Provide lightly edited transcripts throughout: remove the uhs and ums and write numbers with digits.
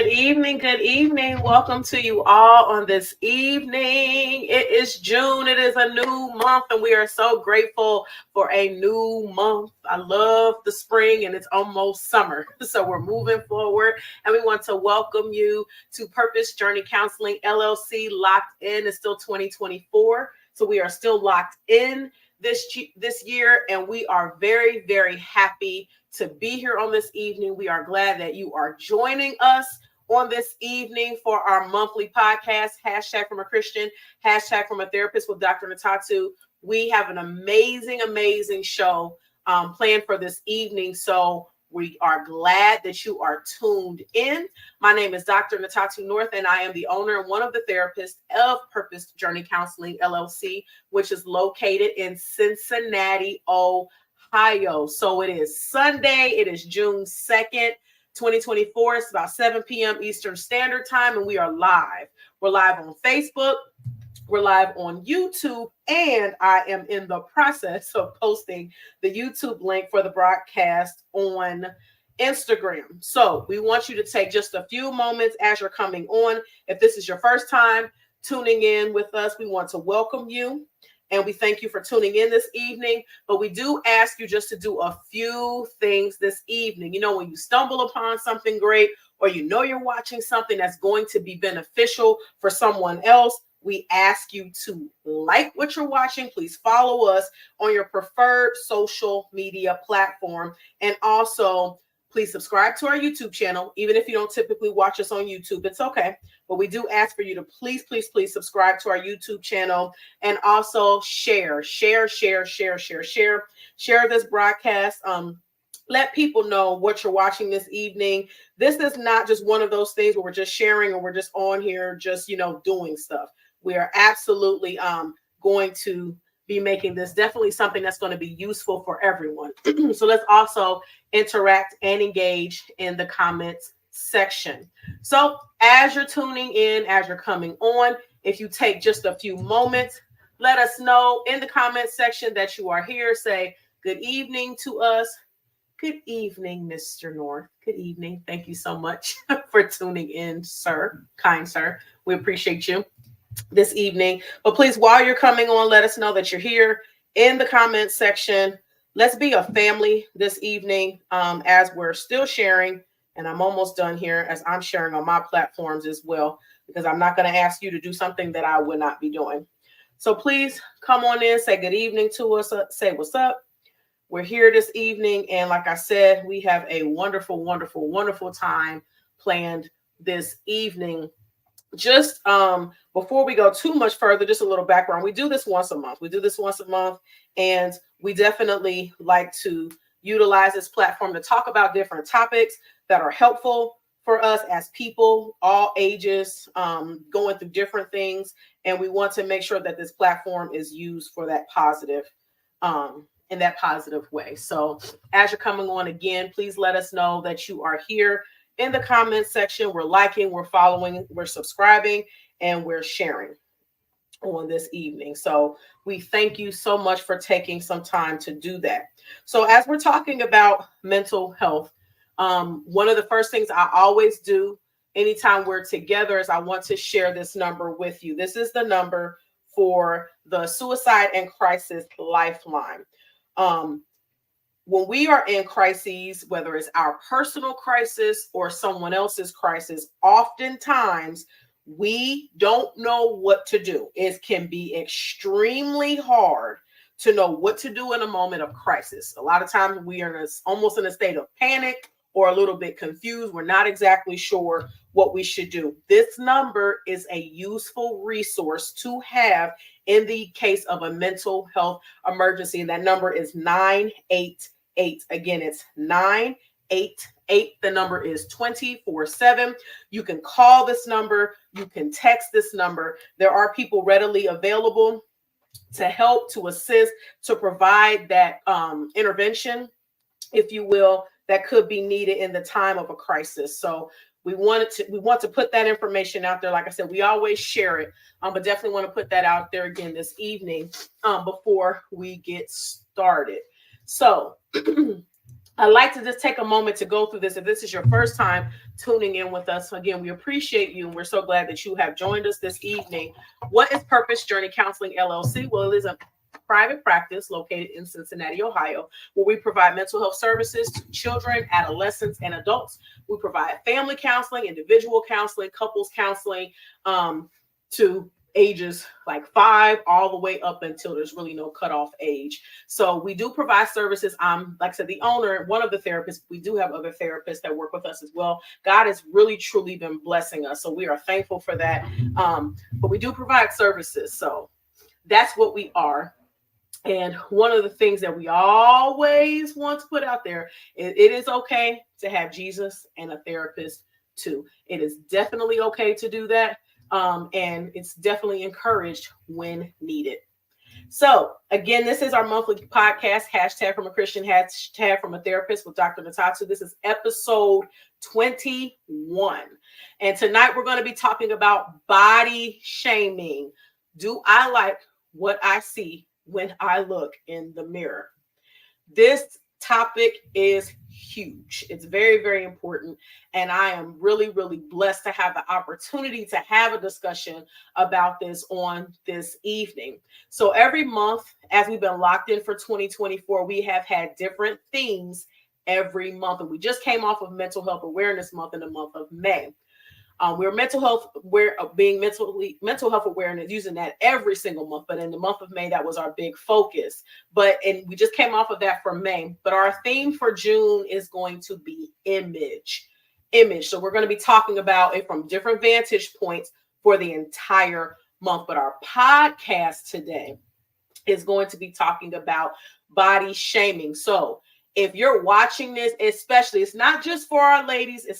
Good evening. Good evening. Welcome to you all on this evening. It is June. It is a new month, and we are so grateful for a new month. I love the spring, and it's almost summer. So we're moving forward, and we want to welcome you to Purpose Journey Counseling LLC. Locked in. It's still 2024. So we are still locked in this year, and we are very, very happy to be here on this evening. We are glad that you are joining us on this evening for our monthly podcast, hashtag from a Christian, hashtag from a therapist with Dr. Ntatu. We have an amazing show planned for this evening. So we are glad that you are tuned in. My name is Dr. Ntatu North, and I am the owner and one of the therapists of Purpose Journey Counseling LLC, which is located in Cincinnati, Ohio. So it is Sunday. It is June 2nd, 2024. It's about 7 p.m. Eastern Standard Time, and we are live. We're live on Facebook. We're live on YouTube, and I am in the process of posting the YouTube link for the broadcast on Instagram. So we want you to take just a few moments as you're coming on. If this is your first time tuning in with us, we want to welcome you. And we thank you for tuning in this evening. But we do ask you just to do a few things this evening. You know, when you stumble upon something great, or you know you're watching something that's going to be beneficial for someone else, we ask you to like what you're watching. Please follow us on your preferred social media platform. And also, please subscribe to our YouTube channel. Even if you don't typically watch us on YouTube, it's okay. But we do ask for you to please subscribe to our YouTube channel, and also share this broadcast. Let people know what you're watching this evening. This is not just one of those things where we're just sharing or we're just on here just, doing stuff. We are absolutely going to be making this definitely something that's going to be useful for everyone. So let's also interact and engage in the comments section. So as you're tuning in, as you're coming on, if you take just a few moments, let us know in the comments section that you are here. Say good evening to us. Good evening, Mr. North. Good evening. Thank you so much for tuning in, sir. Kind sir. We appreciate you this evening. But please, while you're coming on, let us know that you're here in the comments section. Let's be a family this evening as we're still sharing. And I'm almost done here as I'm sharing on my platforms as well, because I'm not going to ask you to do something that I would not be doing. So please come on in, say good evening to us, say what's up. We're here this evening. And like I said, we have a wonderful time planned this evening. Just before we go too much further, just a little background. We do this once a month. And we definitely like to utilize this platform to talk about different topics that are helpful for us as people, all ages, going through different things. And we want to make sure that this platform is used for that positive, in that positive way. So as you're coming on again, please let us know that you are here in the comments section. We're liking, we're following, we're subscribing, and we're sharing on this evening. So we thank you so much for taking some time to do that. So as we're talking about mental health, one of the first things I always do anytime we're together is I want to share this number with you. This is the number for the Suicide and Crisis Lifeline. When we are in crises, whether it's our personal crisis or someone else's crisis, oftentimes we don't know what to do. It can be extremely hard to know what to do in a moment of crisis. A lot of times we are almost in a state of panic or a little bit confused. We're not exactly sure what we should do. This number is a useful resource to have in the case of a mental health emergency. And that number is 988. Again, it's 988. The number is 24/7. You can call this number. You can text this number. There are people readily available to help, to assist, to provide that intervention, if you will, that could be needed in the time of a crisis. So we want to put that information out there. Like I said, we always share it, but definitely want to put that out there again this evening before we get started. So I'd like to just take a moment to go through this. If this is your first time tuning in with us, again, we appreciate you. And we're so glad that you have joined us this evening. What is Purpose Journey Counseling LLC? Well, it is a private practice located in Cincinnati, Ohio, where we provide mental health services to children, adolescents, and adults. We provide family counseling, individual counseling, couples counseling, to ages like 5 all the way up until there's really no cutoff age. So we do provide services. I'm, like I said, the owner, one of the therapists. We do have other therapists that work with us as well. God has really, truly been blessing us. So we are thankful for that. But we do provide services. So that's what we are. And one of the things that we always want to put out there is it is okay to have Jesus and a therapist too. It is definitely okay to do that. And it's definitely encouraged when needed. So again, this is our monthly podcast, hashtag from a Christian, hashtag from a therapist with Dr. Ntatu. This is episode 21. And tonight we're going to be talking about body shaming. Do I like what I see when I look in the mirror? This topic is huge. It's very, very important. And I am really, really blessed to have the opportunity to have a discussion about this on this evening. So every month, as we've been locked in for 2024, we have had different themes every month. And we just came off of Mental Health Awareness Month in the month of May. We're mental health awareness, using that every single month. But in the month of May, that was our big focus. And we just came off of that for May. But our theme for June is going to be image. So we're going to be talking about it from different vantage points for the entire month. But our podcast today is going to be talking about body shaming. So if you're watching this, especially, it's not just for our ladies. It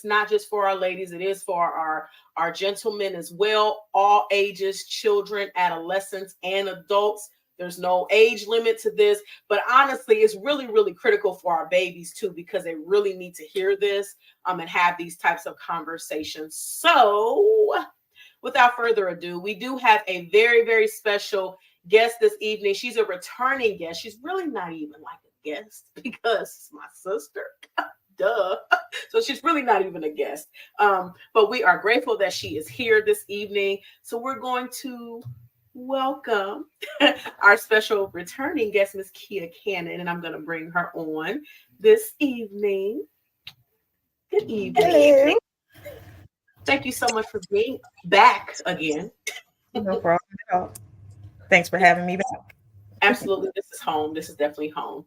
is for our gentlemen as well. All ages, children, adolescents, and adults. There's no age limit to this. But honestly, it's really, really critical for our babies too, because they really need to hear this and have these types of conversations. So without further ado, we do have a very, very special guest this evening. She's a returning guest. She's really not even like a guest because it's my sister. Duh. So she's really not even a guest. But we are grateful that she is here this evening. So we're going to welcome our special returning guest, Miss Kia Cannon, and I'm going to bring her on this evening. Good evening. Hello. Thank you so much for being back again. No problem at all. Thanks for having me back. Absolutely. This is home. This is definitely home.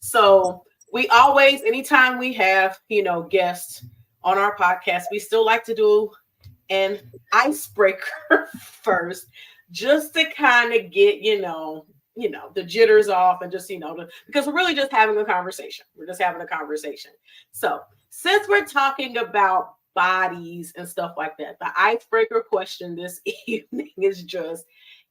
So we always, anytime we have, guests on our podcast, we still like to do an icebreaker first, just to kind of get, the jitters off and just, because we're really just having a conversation. So since we're talking about bodies and stuff like that, the icebreaker question this evening is just,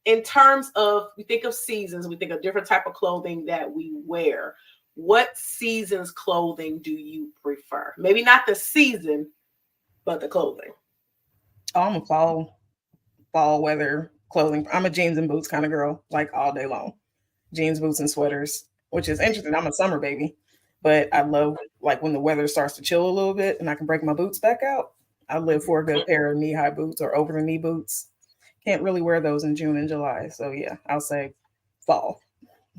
in terms of, we think of seasons, we think of different type of clothing that we wear. What season's clothing do you prefer? Maybe not the season, but the clothing. Oh, I'm a fall weather clothing. I'm a jeans and boots kind of girl, like all day long. Jeans, boots, and sweaters, which is interesting. I'm a summer baby, but I love like when the weather starts to chill a little bit and I can break my boots back out. I live for a good pair of knee-high boots or over-the-knee boots. Can't really wear those in June and July. So yeah, I'll say fall.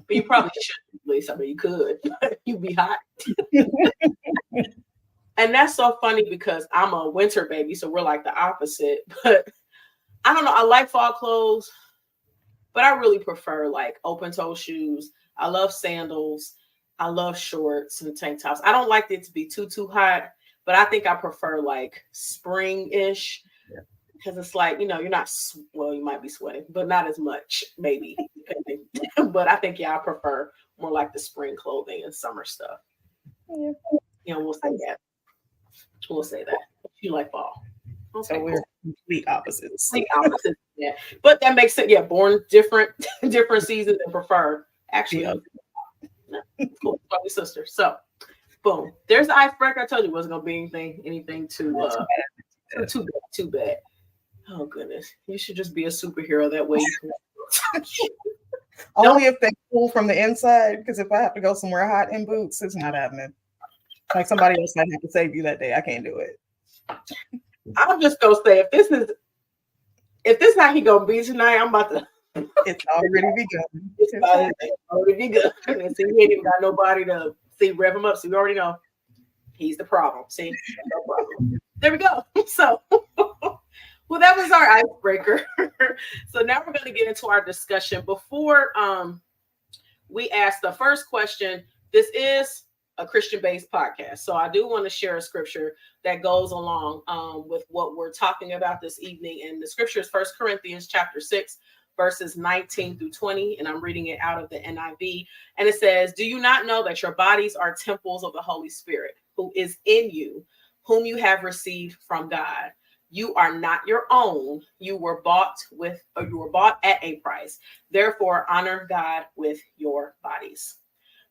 But you probably shouldn't, Lisa. I mean, you could. You'd be hot. And that's so funny because I'm a winter baby, so we're like the opposite. But I don't know. I like fall clothes, but I really prefer like open-toe shoes. I love sandals. I love shorts and tank tops. I don't like it to be too hot, but I think I prefer like spring-ish. Yeah. Because it's like, you're not, well, you might be sweating, but not as much, maybe. But I think, I prefer more like the spring clothing and summer stuff. Yeah. We'll say that. You like fall. Okay, so we're complete opposites. Yeah. But that makes it, born different seasons and prefer. Actually, cool. Probably sister. So, boom. There's the icebreaker. I told you it wasn't going to be anything too bad. Oh goodness! You should just be a superhero. That way, you can. Only if they cool from the inside. Because if I have to go somewhere hot in boots, it's not happening. Like somebody else might have to save you that day. I can't do it. I'm just gonna say if this how he gonna be tonight, I'm about to. It's already begun. It's It's about okay. to already be good. And see, he ain't even got nobody to see rev him up. So we already know he's the problem. See, no problem. There we go. So, well, that was our icebreaker. So now we're going to get into our discussion. Before we ask the first question, this is a Christian-based podcast, so I do want to share a scripture that goes along with what we're talking about this evening. And the scripture is 1 Corinthians chapter 6, verses 19 through 20, and I'm reading it out of the NIV. And it says, "Do you not know that your bodies are temples of the Holy Spirit, who is in you, whom you have received from God? You are not your own. You were bought at a price. Therefore, honor God with your bodies."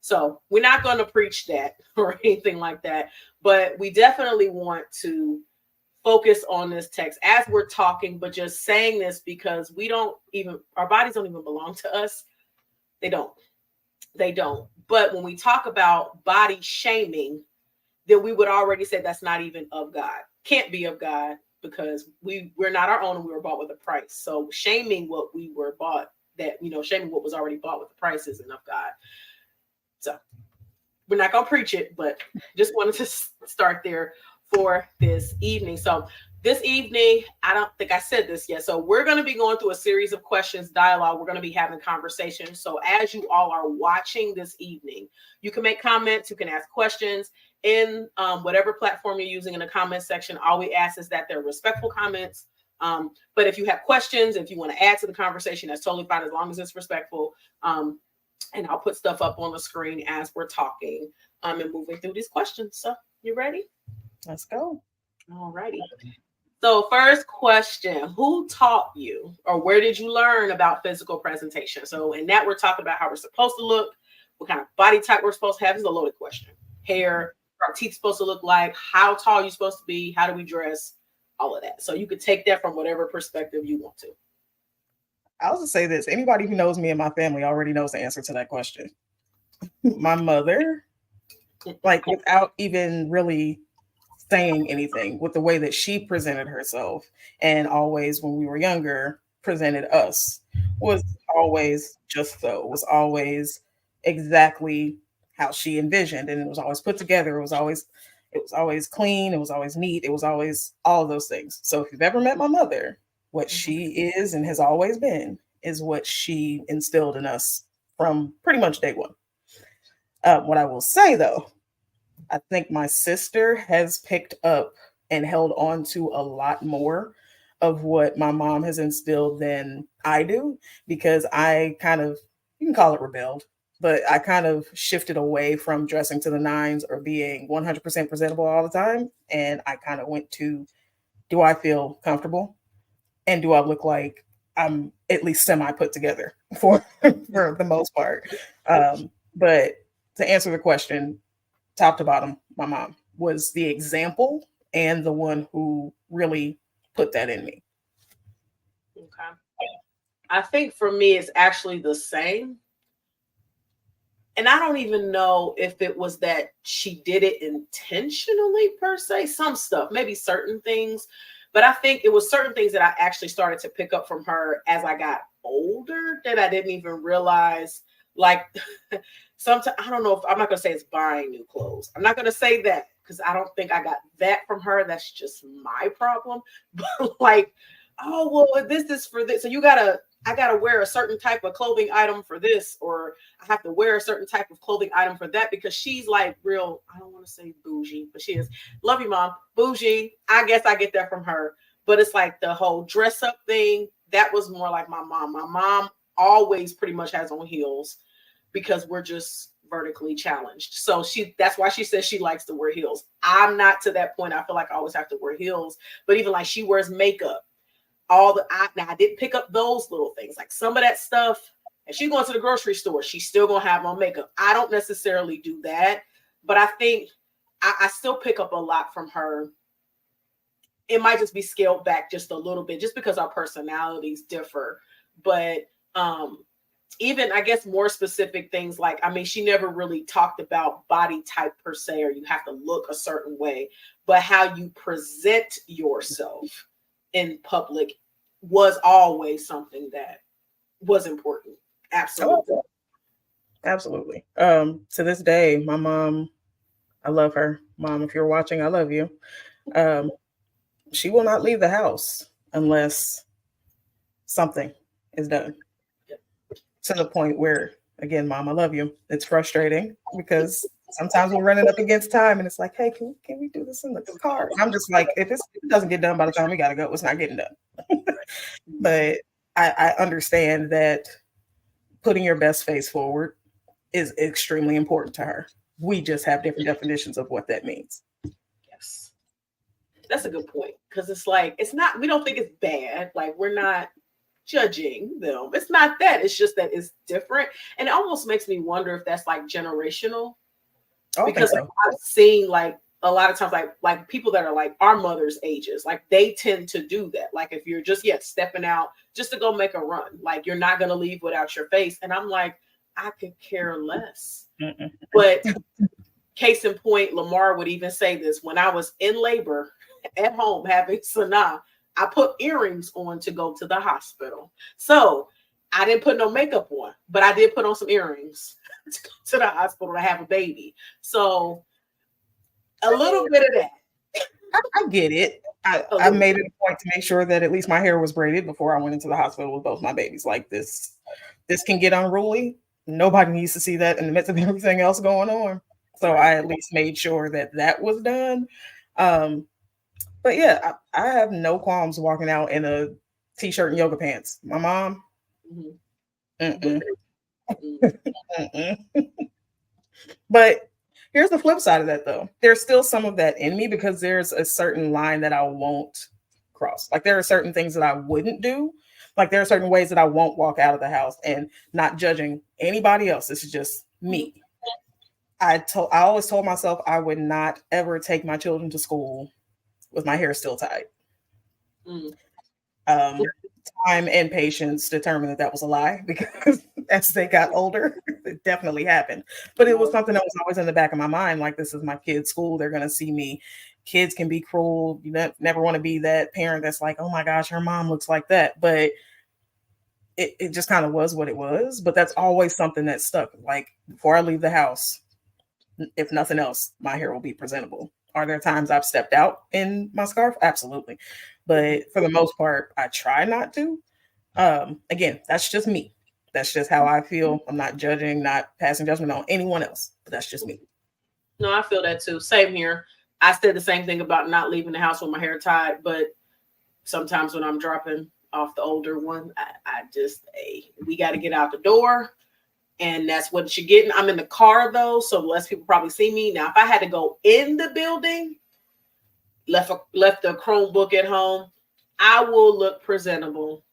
So we're not going to preach that or anything like that, but we definitely want to focus on this text as we're talking, but just saying this because our bodies don't even belong to us. They don't. But when we talk about body shaming, then we would already say that's not even of God. Can't be of God because we're not our own and we were bought with a price. So shaming what we were bought, shaming what was already bought with the price isn't of God. So we're not going to preach it, but just wanted to start there for this evening. So this evening, I don't think I said this yet. So we're going to be going through a series of questions, dialogue. We're going to be having conversations. So as you all are watching this evening, you can make comments, you can ask questions in whatever platform you're using in the comment section. All we ask is that they're respectful comments. But if you have questions, if you want to add to the conversation, that's totally fine as long as it's respectful. And I'll put stuff up on the screen as we're talking and moving through these questions. So you ready? Let's go. All righty. So first question, who taught you or where did you learn about physical presentation? So in that, we're talking about how we're supposed to look, what kind of body type we're supposed to have. This is a loaded question. Hair, our teeth supposed to look like, how tall you're supposed to be, how do we dress, all of that. So you could take that from whatever perspective you want to. I'll just say this. Anybody who knows me and my family already knows the answer to that question. My mother, like without even really saying anything, with the way that she presented herself and always when we were younger presented us, was always just so, was always exactly how she envisioned, and it was always put together. It was always clean, it was always neat, it was always all of those things. So if you've ever met my mother, what she is and has always been is what she instilled in us from pretty much day one. What I will say though, I think my sister has picked up and held on to a lot more of what my mom has instilled than I do, because I kind of, you can call it rebelled, but I kind of shifted away from dressing to the nines or being 100% presentable all the time. And I kind of went to, do I feel comfortable? And do I look like I'm at least semi put together for for the most part? But to answer the question, top to bottom, my mom was the example and the one who really put that in me. Okay. I think for me, it's actually the same. And I don't even know if it was that she did it intentionally per se, some stuff, maybe certain things. But I think it was certain things that I actually started to pick up from her as I got older that I didn't even realize. Like sometimes, I don't know if I'm not going to say it's buying new clothes. I'm not going to say that because I don't think I got that from her. That's just my problem. But like, oh, well, this is for this. So I gotta wear a certain type of clothing item for this, or I have to wear a certain type of clothing item for that because she's like real, I don't want to say bougie, but she is. Love you, mom. Bougie. I guess I get that from her. But it's like the whole dress up thing, that was more like my mom. My mom always pretty much has on heels because we're just vertically challenged. So that's why she says she likes to wear heels. I'm not to that point. I feel like I always have to wear heels, but even like she wears makeup. Now I didn't pick up those little things, like some of that stuff. If she's going to the grocery store, she's still gonna have on makeup. I don't necessarily do that, but I think I still pick up a lot from her. It might just be scaled back just a little bit, just because our personalities differ. But even I guess more specific things like, I mean, she never really talked about body type per se, or you have to look a certain way, but how you present yourself in public was always something that was important. I love Absolutely. that. Absolutely. To this day, my mom, I love her. Mom, if you're watching, I love you. Um, she will not leave the house unless something is done. To the point where, again, Mom, I love you. It's frustrating because sometimes we're running up against time and it's like, hey, can we do this in the car? I'm just like, if it doesn't get done by the time we got to go, it's not getting done. But I understand that putting your best face forward is extremely important to her. We just have different definitions of what that means. Yes. That's a good point. Because it's like, it's not, we don't think it's bad. Like, we're not judging them. It's not that. It's just that it's different. And it almost makes me wonder if that's like generational. I think Because like, so. I've seen like a lot of times like people that are like our mother's ages, like they tend to do that. Like if you're just stepping out just to go make a run, like you're not gonna leave without your face. And I'm like, I could care less. Mm-mm. But case in point, Lamar would even say this: when I was in labor at home having Sanaa, I put earrings on to go to the hospital. So I didn't put no makeup on, but I did put on some earrings to go to the hospital to have a baby. So a little bit of that. I get it. I made it a point to make sure that at least my hair was braided before I went into the hospital with both my babies. Like this can get unruly. Nobody needs to see that in the midst of everything else going on. So I at least made sure that that was done. Um, but yeah, I have no qualms walking out in a t-shirt and yoga pants. My mom, mm-mm, mm-mm. But here's the flip side of that, though. There's still some of that in me because there's a certain line that I won't cross. Like there are certain things that I wouldn't do. Like there are certain ways that I won't walk out of the house, and not judging anybody else. This is just me. I always told myself I would not ever take my children to school with my hair still tied. Um, Time and patience determined that that was a lie because as they got older, it definitely happened. But it was something that was always in the back of my mind. Like, this is my kid's school. They're going to see me. Kids can be cruel. You never want to be that parent that's like, oh my gosh, her mom looks like that. But it just kind of was what it was. But that's always something that stuck. Like, before I leave the house, if nothing else, my hair will be presentable. Are there times I've stepped out in my scarf? Absolutely. But for the most part, I try not to. Again, that's just me. That's just how I feel. I'm not judging, not passing judgment on anyone else, but that's just me. No, I feel that too. Same here. I said the same thing about not leaving the house with my hair tied, but sometimes when I'm dropping off the older one, I just, hey, we got to get out the door. And that's what you're getting. I'm in the car though, so less people probably see me. Now, if I had to go in the building, left the Chromebook at home, I will look presentable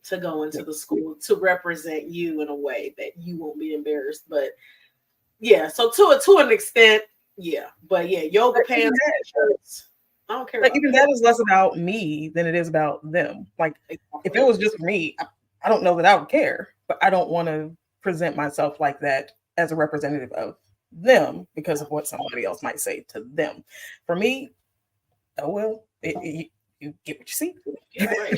to go into the school to represent you in a way that you won't be embarrassed. But yeah, so to an extent, yeah. But yeah, yoga pants, shirts, I don't care. But even that is less about me than it is about them. Like, if it was just for me, I don't know that I would care, but I don't want to present myself like that as a representative of them because of what somebody else might say to them. For me, oh well, you get what you see. Right.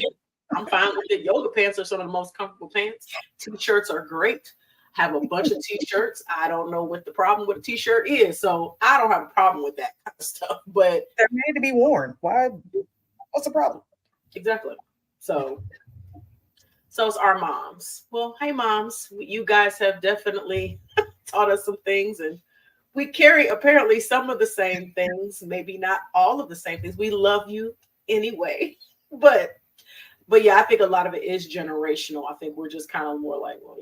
I'm fine with it. Yoga pants are some of the most comfortable pants. T-shirts are great. Have a bunch of t-shirts. I don't know what the problem with a t-shirt is, so I don't have a problem with that kind of stuff. But they're made to be worn. Why? What's the problem? Exactly. So it's our moms. Well, hey moms, you guys have definitely taught us some things, and we carry apparently some of the same things, maybe not all of the same things. We love you anyway, but yeah, I think a lot of it is generational. I think we're just kind of more like, well,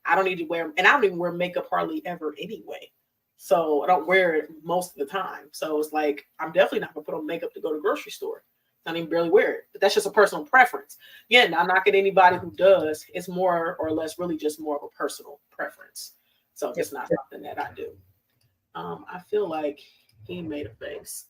I don't need to wear, and I don't even wear makeup hardly ever anyway. So I don't wear it most of the time. So it's like, I'm definitely not gonna put on makeup to go to the grocery store. I don't even barely wear it, but that's just a personal preference. Yeah, not knocking anybody who does. It's more or less really just more of a personal preference. So it's not something that I do. I feel like he made a face.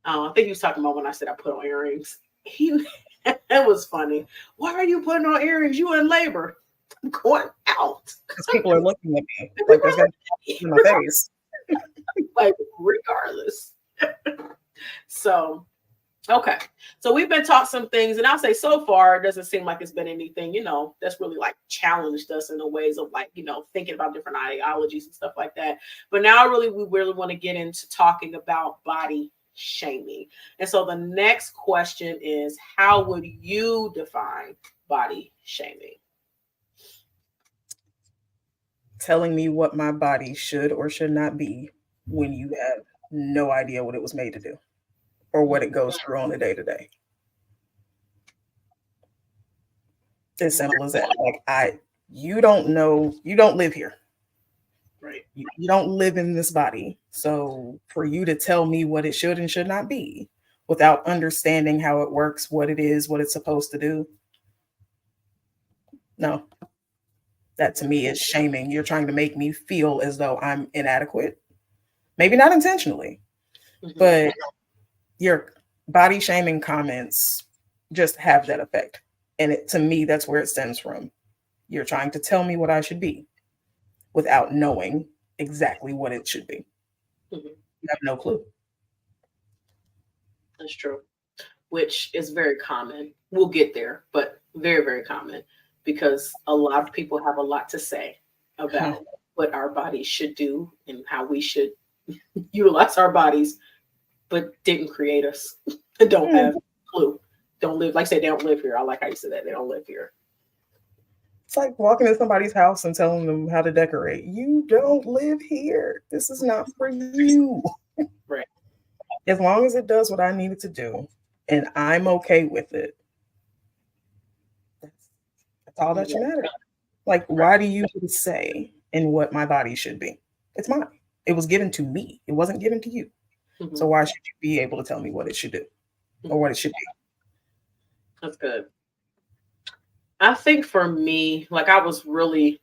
I think he was talking about when I said I put on earrings. He It was funny. Why are you putting on earrings? You in labor. I'm going out. Because people are looking at me People like there's are gonna be in my face. like regardless. So okay. So we've been taught some things, and I'll say so far it doesn't seem like it's been anything, that's really like challenged us in the ways of like, thinking about different ideologies and stuff like that. But now we really want to get into talking about body shaming. And so the next question is, how would you define body shaming? Telling me what my body should or should not be when you have no idea what it was made to do or what it goes through on a day to day. As simple as that. Like you don't know, you don't live here. Right. You don't live in this body. So for you to tell me what it should and should not be without understanding how it works, what it is, what it's supposed to do. No. That to me is shaming. You're trying to make me feel as though I'm inadequate. Maybe not intentionally, but your body shaming comments just have that effect. And to me, that's where it stems from. You're trying to tell me what I should be without knowing exactly what it should be. You have no clue. That's true, which is very common. We'll get there, but very, very common because a lot of people have a lot to say about what our bodies should do and how we should utilize our bodies, but didn't create us and don't have a clue. Don't live, like I said, they don't live here. I like how you said that. They don't live here. It's like walking in somebody's house and telling them how to decorate. You don't live here. This is not for you. Right. As long as it does what I need it to do and I'm okay with it, that's all that should matter. Like, why do you say in what my body should be? It's mine. It was given to me. It wasn't given to you. So why should you be able to tell me what it should do or what it should be? That's good. I think for me, like I was really,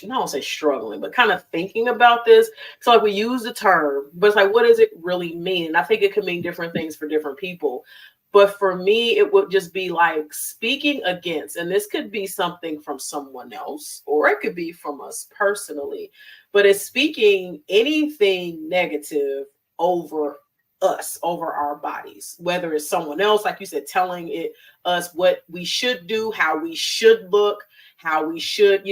I don't say struggling, but kind of thinking about this. So like we use the term, but it's like, what does it really mean? And I think it could mean different things for different people. But for me, it would just be like speaking against, and this could be something from someone else, or it could be from us personally, but it's speaking anything negative over us, over our bodies, whether it's someone else, like you said, telling us what we should do, how we should look, how we should,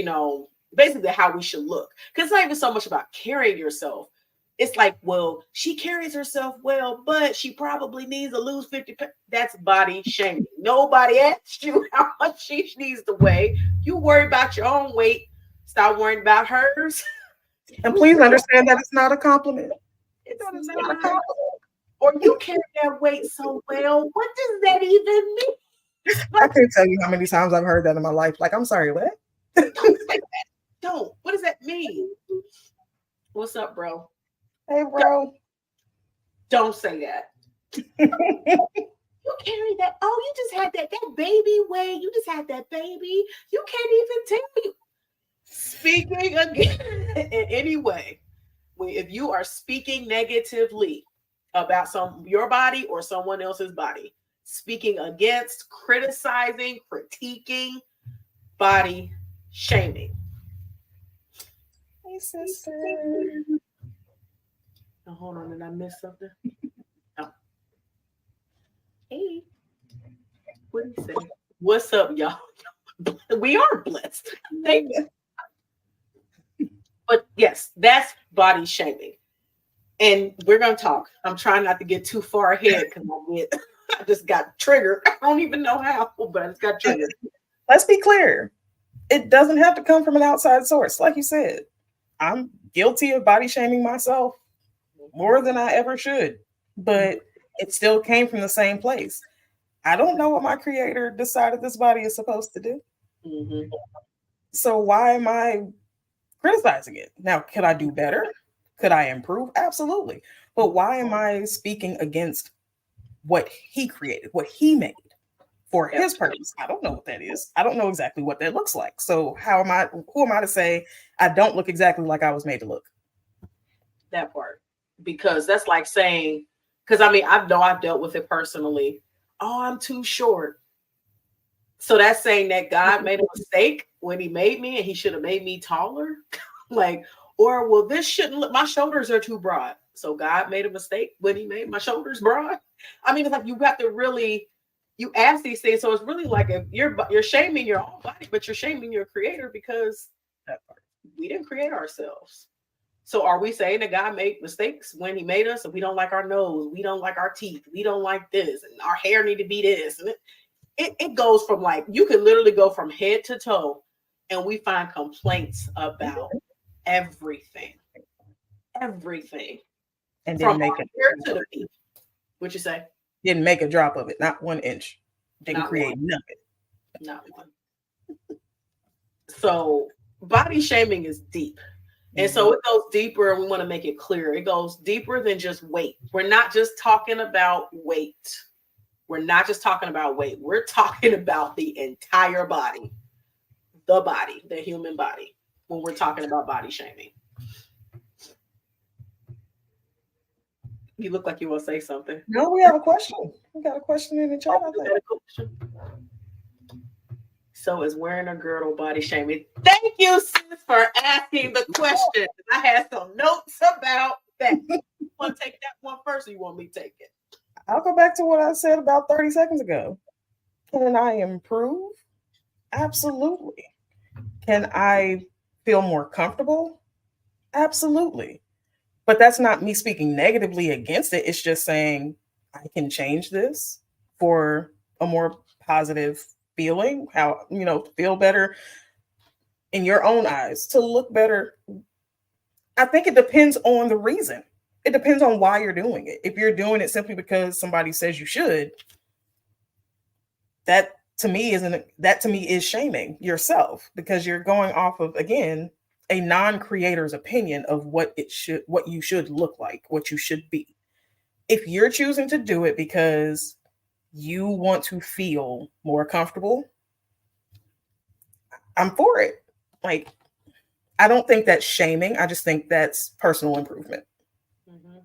basically how we should look. Because it's not even so much about carrying yourself. It's like, well, she carries herself well, but she probably needs to lose 50 pounds. That's body shaming. Nobody asked you how much she needs to weigh. You worry about your own weight. Stop worrying about hers. And please understand that it's not a compliment. It's not a compliment. Or you carry that weight so well. What does that even mean? I can't tell you how many times I've heard that in my life. Like, I'm sorry, what? Don't say that. Don't. What does that mean? What's up, bro? Hey, bro. Don't say that. You carry that. Oh, you just had that baby weight. You just had that baby. You can't even tell you. Speaking again in any way, if you are speaking negatively about your body or someone else's body, speaking against, criticizing, critiquing, body shaming. Hey, sister. Oh, hold on, did I miss something? Oh. Hey. What do you say? What's up, y'all? We are blessed. Thank you. But yes, that's body shaming. And we're going to talk. I'm trying not to get too far ahead because I just got triggered. I don't even know how, but I just got triggered. Let's be clear. It doesn't have to come from an outside source. Like you said, I'm guilty of body shaming myself more than I ever should, but it still came from the same place. I don't know what my creator decided this body is supposed to do. Mm-hmm. So why am I criticizing it? Now, could I do better? Could I improve? Absolutely. But why am I speaking against what he created, what he made for his purpose? I don't know what that is. I don't know exactly what that looks like. So who am I to say I don't look exactly like I was made to look? That part. Because that's like saying, because I mean, I've dealt with it personally. Oh, I'm too short. So that's saying that God made a mistake when he made me and he should have made me taller. Like, or well, this shouldn't look, my shoulders are too broad. So God made a mistake when he made my shoulders broad. I mean, it's like you have to really you ask these things. So it's really like if you're shaming your own body, but you're shaming your creator because we didn't create ourselves. So are we saying that God made mistakes when he made us and we don't like our nose, we don't like our teeth, we don't like this, and our hair need to be this? And it goes from like, you can literally go from head to toe and we find complaints about everything. Everything. And From didn't make our it. hair to the feet. What'd you say? Didn't make a drop of it, not 1 inch. Didn't Not create one. nothing. Not one. So body shaming is deep. And so it goes deeper, and we want to make it clear. It goes deeper than just weight. We're not just talking about weight. We're not just talking about weight. We're talking about the entire body, the human body, when we're talking about body shaming. You look like you want to say something. No, we have a question. We got a question in the chat. So is wearing a girdle body shaming? Thank you, sis, for asking the question. I had some notes about that. You want to take that one first, or you want me to take it? I'll go back to what I said about 30 seconds ago. Can I improve? Absolutely. Can I feel more comfortable? Absolutely. But that's not me speaking negatively against it. It's just saying I can change this for a more positive feeling, how, feel better in your own eyes, to look better. I think it depends on the reason. It depends on why you're doing it. If you're doing it simply because somebody says you should, that to me is shaming yourself, because you're going off of, again, a non-creator's opinion of what you should look like, what you should be. If you're choosing to do it because you want to feel more comfortable, I'm for it. Like, I don't think that's shaming. I just think that's personal improvement. Mm-hmm.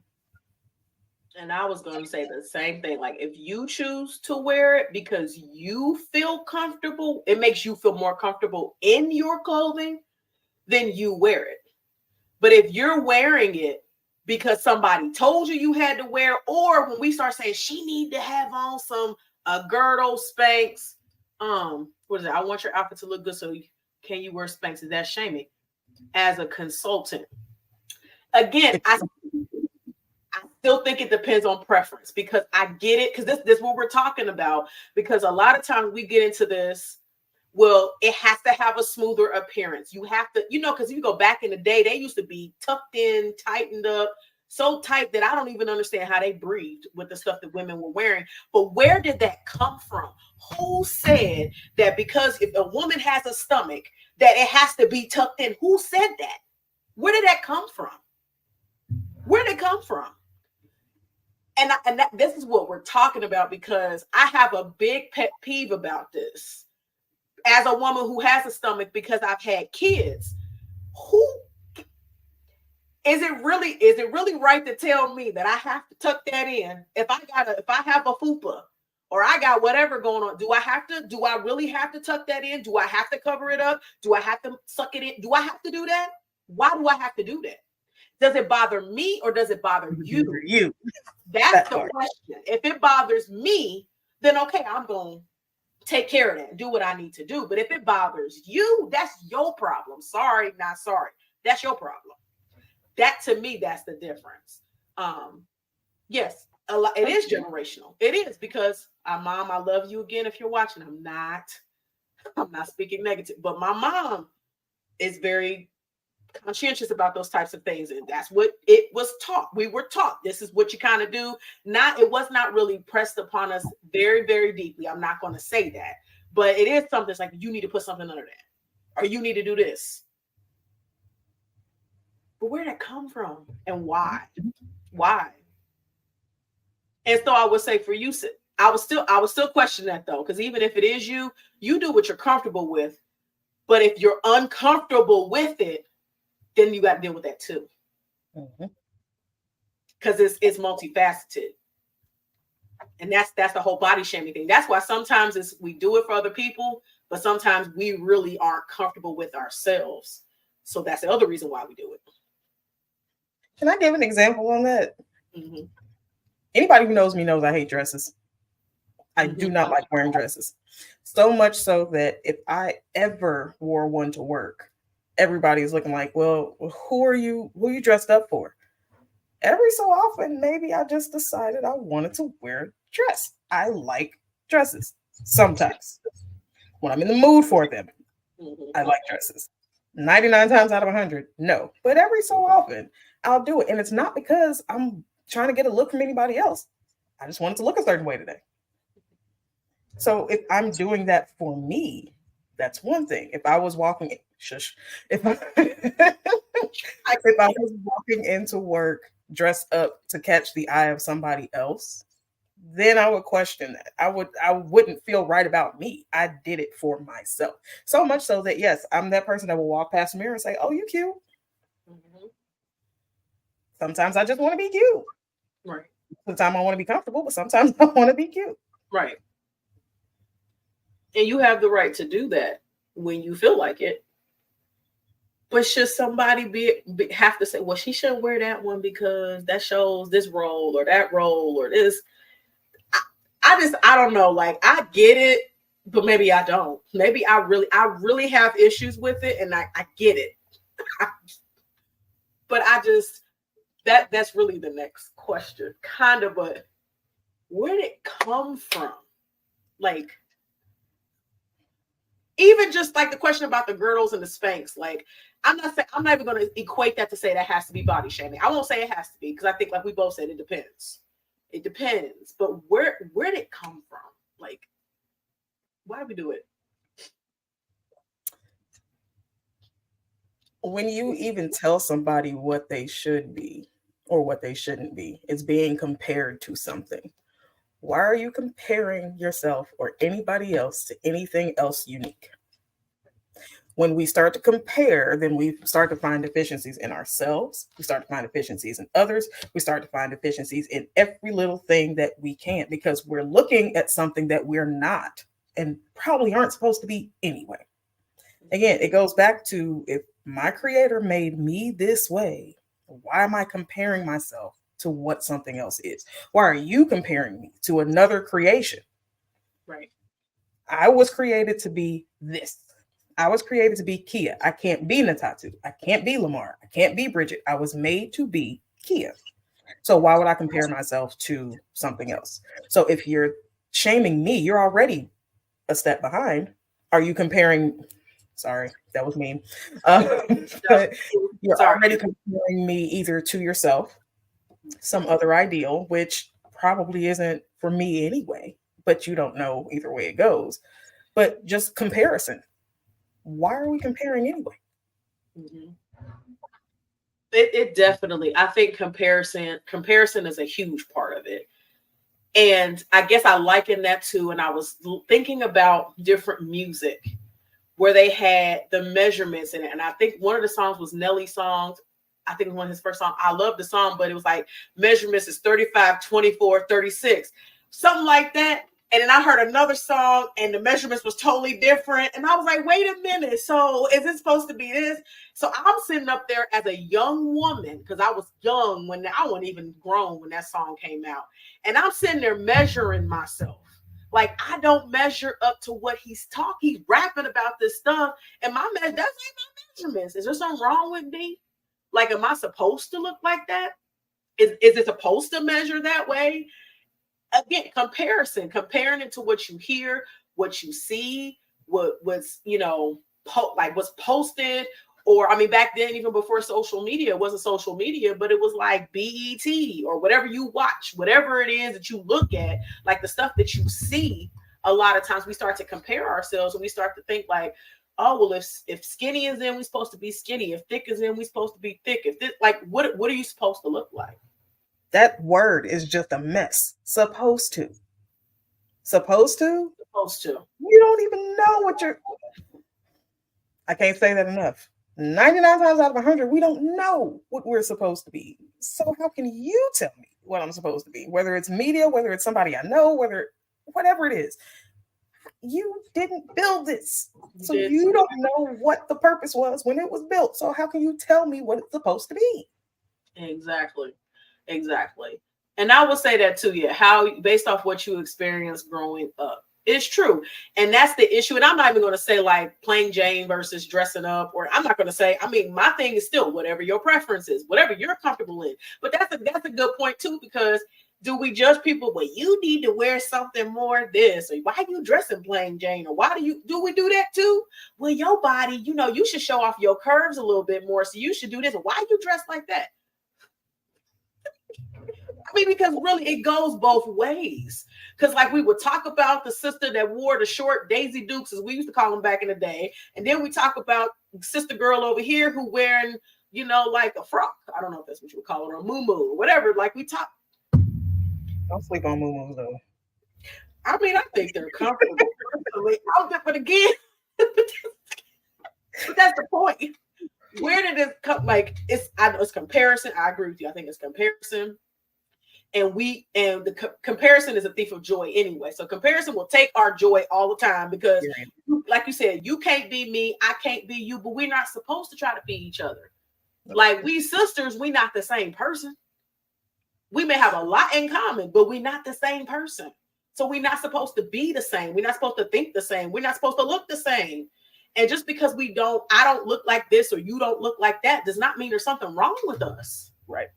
And I was going to say the same thing. Like, if you choose to wear it because you feel comfortable, it makes you feel more comfortable in your clothing, then you wear it. But if you're wearing it because somebody told you had to wear, or when we start saying she need to have on some girdle, Spanx, what is it? I want your outfit to look good, so can you wear Spanx? Is that shaming? As a consultant, again, I still think it depends on preference, because I get it, because this is what we're talking about. Because a lot of times we get into this, well, it has to have a smoother appearance. You have to, because if you go back in the day, they used to be tucked in, tightened up, so tight that I don't even understand how they breathed with the stuff that women were wearing. But where did that come from? Who said that because if a woman has a stomach, that it has to be tucked in? Who said that? Where did that come from? Where did it come from? And this is what we're talking about, because I have a big pet peeve about this. As a woman who has a stomach, because I've had kids, who is it really right to tell me that I have to tuck that in? If I have a fupa, or I got whatever going on, do I really have to tuck that in? Do I have to cover it up? Do I have to suck it in? Do I have to do that? Why do I have to do that? Does it bother me, or does it bother you? That's the question. If it bothers me, then okay, I'm going to take care of that, do what I need to do. But if it bothers you, that's your problem. Sorry, not sorry. That's your problem. That, to me, that's the difference. Yes, it is generational. It is, because Mom, I love you again. If you're watching, I'm not speaking negative, but my mom is very conscientious about those types of things, and that's what it was taught. We were taught this is what you kind of do. It was not really pressed upon us very, very deeply. I'm not going to say that, but it is something. It's like, you need to put something under that, or you need to do this. But where did that come from, and why? And so I would say for you, I would still question that, though, because even if it is you do what you're comfortable with. But if you're uncomfortable with it, then you got to deal with that too. Because it's multifaceted. And that's the whole body shaming thing. That's why sometimes we do it for other people, but sometimes we really aren't comfortable with ourselves. So that's the other reason why we do it. Can I give an example on that? Mm-hmm. Anybody who knows me knows I hate dresses. I do Mm-hmm. not like wearing dresses. So much so that if I ever wore one to work, everybody's looking like, well, who are you? Who are you dressed up for? Every so often, maybe I just decided I wanted to wear a dress. I like dresses sometimes. When I'm in the mood for them, Mm-hmm. I like dresses. 99 times out of 100, no. But every so often, I'll do it. And it's not because I'm trying to get a look from anybody else. I just wanted to look a certain way today. So if I'm doing that for me, that's one thing. If I was walking, shush, if I, if I was walking into work dressed up to catch the eye of somebody else, then I would question that. I wouldn't feel right about me. I did it for myself. So much so that yes, I'm that person that will walk past the mirror and say, "Oh, you cute." Mm-hmm. Sometimes I just want to be cute. Right. Sometimes I want to be comfortable, but sometimes I want to be cute. Right. And you have the right to do that when you feel like it. But should somebody have to say, well, she shouldn't wear that one because that shows this role or that role or this? I don't know. Like I get it, but maybe I don't. Maybe I really have issues with it, and I get it. But I just that's really the next question, kind of. But where did it come from? Like even just like the question about the girdles and the Spanx, like I'm not even going to equate that to say that has to be body shaming. I won't say it has to be because I think like we both said it depends. It depends, but where did it come from? Like why do we do it? When you even tell somebody what they should be or what they shouldn't be, it's being compared to something. Why are you comparing yourself or anybody else to anything else unique? When we start to compare, then we start to find deficiencies in ourselves. We start to find deficiencies in others. We start to find deficiencies in every little thing that we can because we're looking at something that we're not and probably aren't supposed to be anyway. Again, it goes back to if my creator made me this way, why am I comparing myself to what something else is? Why are you comparing me to another creation? Right. I was created to be this. I was created to be Kia. I can't be Ntatu. I can't be Lamar. I can't be Bridget. I was made to be Kia. So why would I compare myself to something else? So if you're shaming me, you're already a step behind. Are you comparing? Sorry, that was mean. But you're Sorry. already comparing me either to yourself, some other ideal, which probably isn't for me anyway, but you don't know either way it goes. But just comparison. Why are we comparing anyway? Mm-hmm. It definitely. I think comparison is a huge part of it. And I guess I liken that to, and I was thinking about different music where they had the measurements in it. And I think one of the songs was Nelly's songs. I think it was one of his first songs. I love the song, but it was like measurements is 35, 24, 36, something like that. And then I heard another song and the measurements was totally different. And I was like, wait a minute. So is it supposed to be this? So I'm sitting up there as a young woman, because I was young when I wasn't even grown when that song came out. And I'm sitting there measuring myself. Like I don't measure up to what he's talking. He's rapping about this stuff, and that's ain't my measurements. Is there something wrong with me? Like, am I supposed to look like that? Is it supposed to measure that way? Again, comparing it to what you hear, what you see, what's like what's posted. Or I mean, back then, even before social media, it wasn't social media, but it was like BET or whatever you watch, whatever it is that you look at, like the stuff that you see. A lot of times we start to compare ourselves and we start to think like, oh well, if skinny is in, we're supposed to be skinny. If thick is in, we're supposed to be thick. If this, like, what are you supposed to look like? That word is just a mess. Supposed to. Supposed to? Supposed to. You don't even know what you're. I can't say that enough. 99 times out of 100, we don't know what we're supposed to be. So how can you tell me what I'm supposed to be. Whether it's media, whether it's somebody I know, whatever it is. You didn't build this. So you don't know what the purpose was when it was built. So how can you tell me what it's supposed to be? Exactly. And I will say that to you, how based off what you experienced growing up. It's true. And that's the issue. And I'm not even going to say like plain Jane versus dressing up, or I'm not going to say, I mean, my thing is still whatever your preference is, whatever you're comfortable in. But that's a good point too, because do we judge people? Well, you need to wear something more this, or why are you dressing plain Jane? Or why do we do that too? Well, your body, you should show off your curves a little bit more. So you should do this. Why you dress like that? I mean, because really it goes both ways. Because like we would talk about the sister that wore the short Daisy Dukes, as we used to call them back in the day. And then we talk about sister girl over here who wearing, like a frock. I don't know if that's what you would call it, or a muumuu or whatever. Like we talk. Don't sleep on muumuus though. I mean, I think they're comfortable. But again, but that's the point. Where did it come? Like I know it's comparison. I agree with you. I think it's comparison. And the comparison is a thief of joy anyway. So comparison will take our joy all the time because, like you said, you can't be me, I can't be you, but we're not supposed to try to be each other. Like we sisters, we're not the same person. We may have a lot in common, but we're not the same person. So we're not supposed to be the same. We're not supposed to think the same. We're not supposed to look the same. And just because I don't look like this or you don't look like that does not mean there's something wrong with us. Right.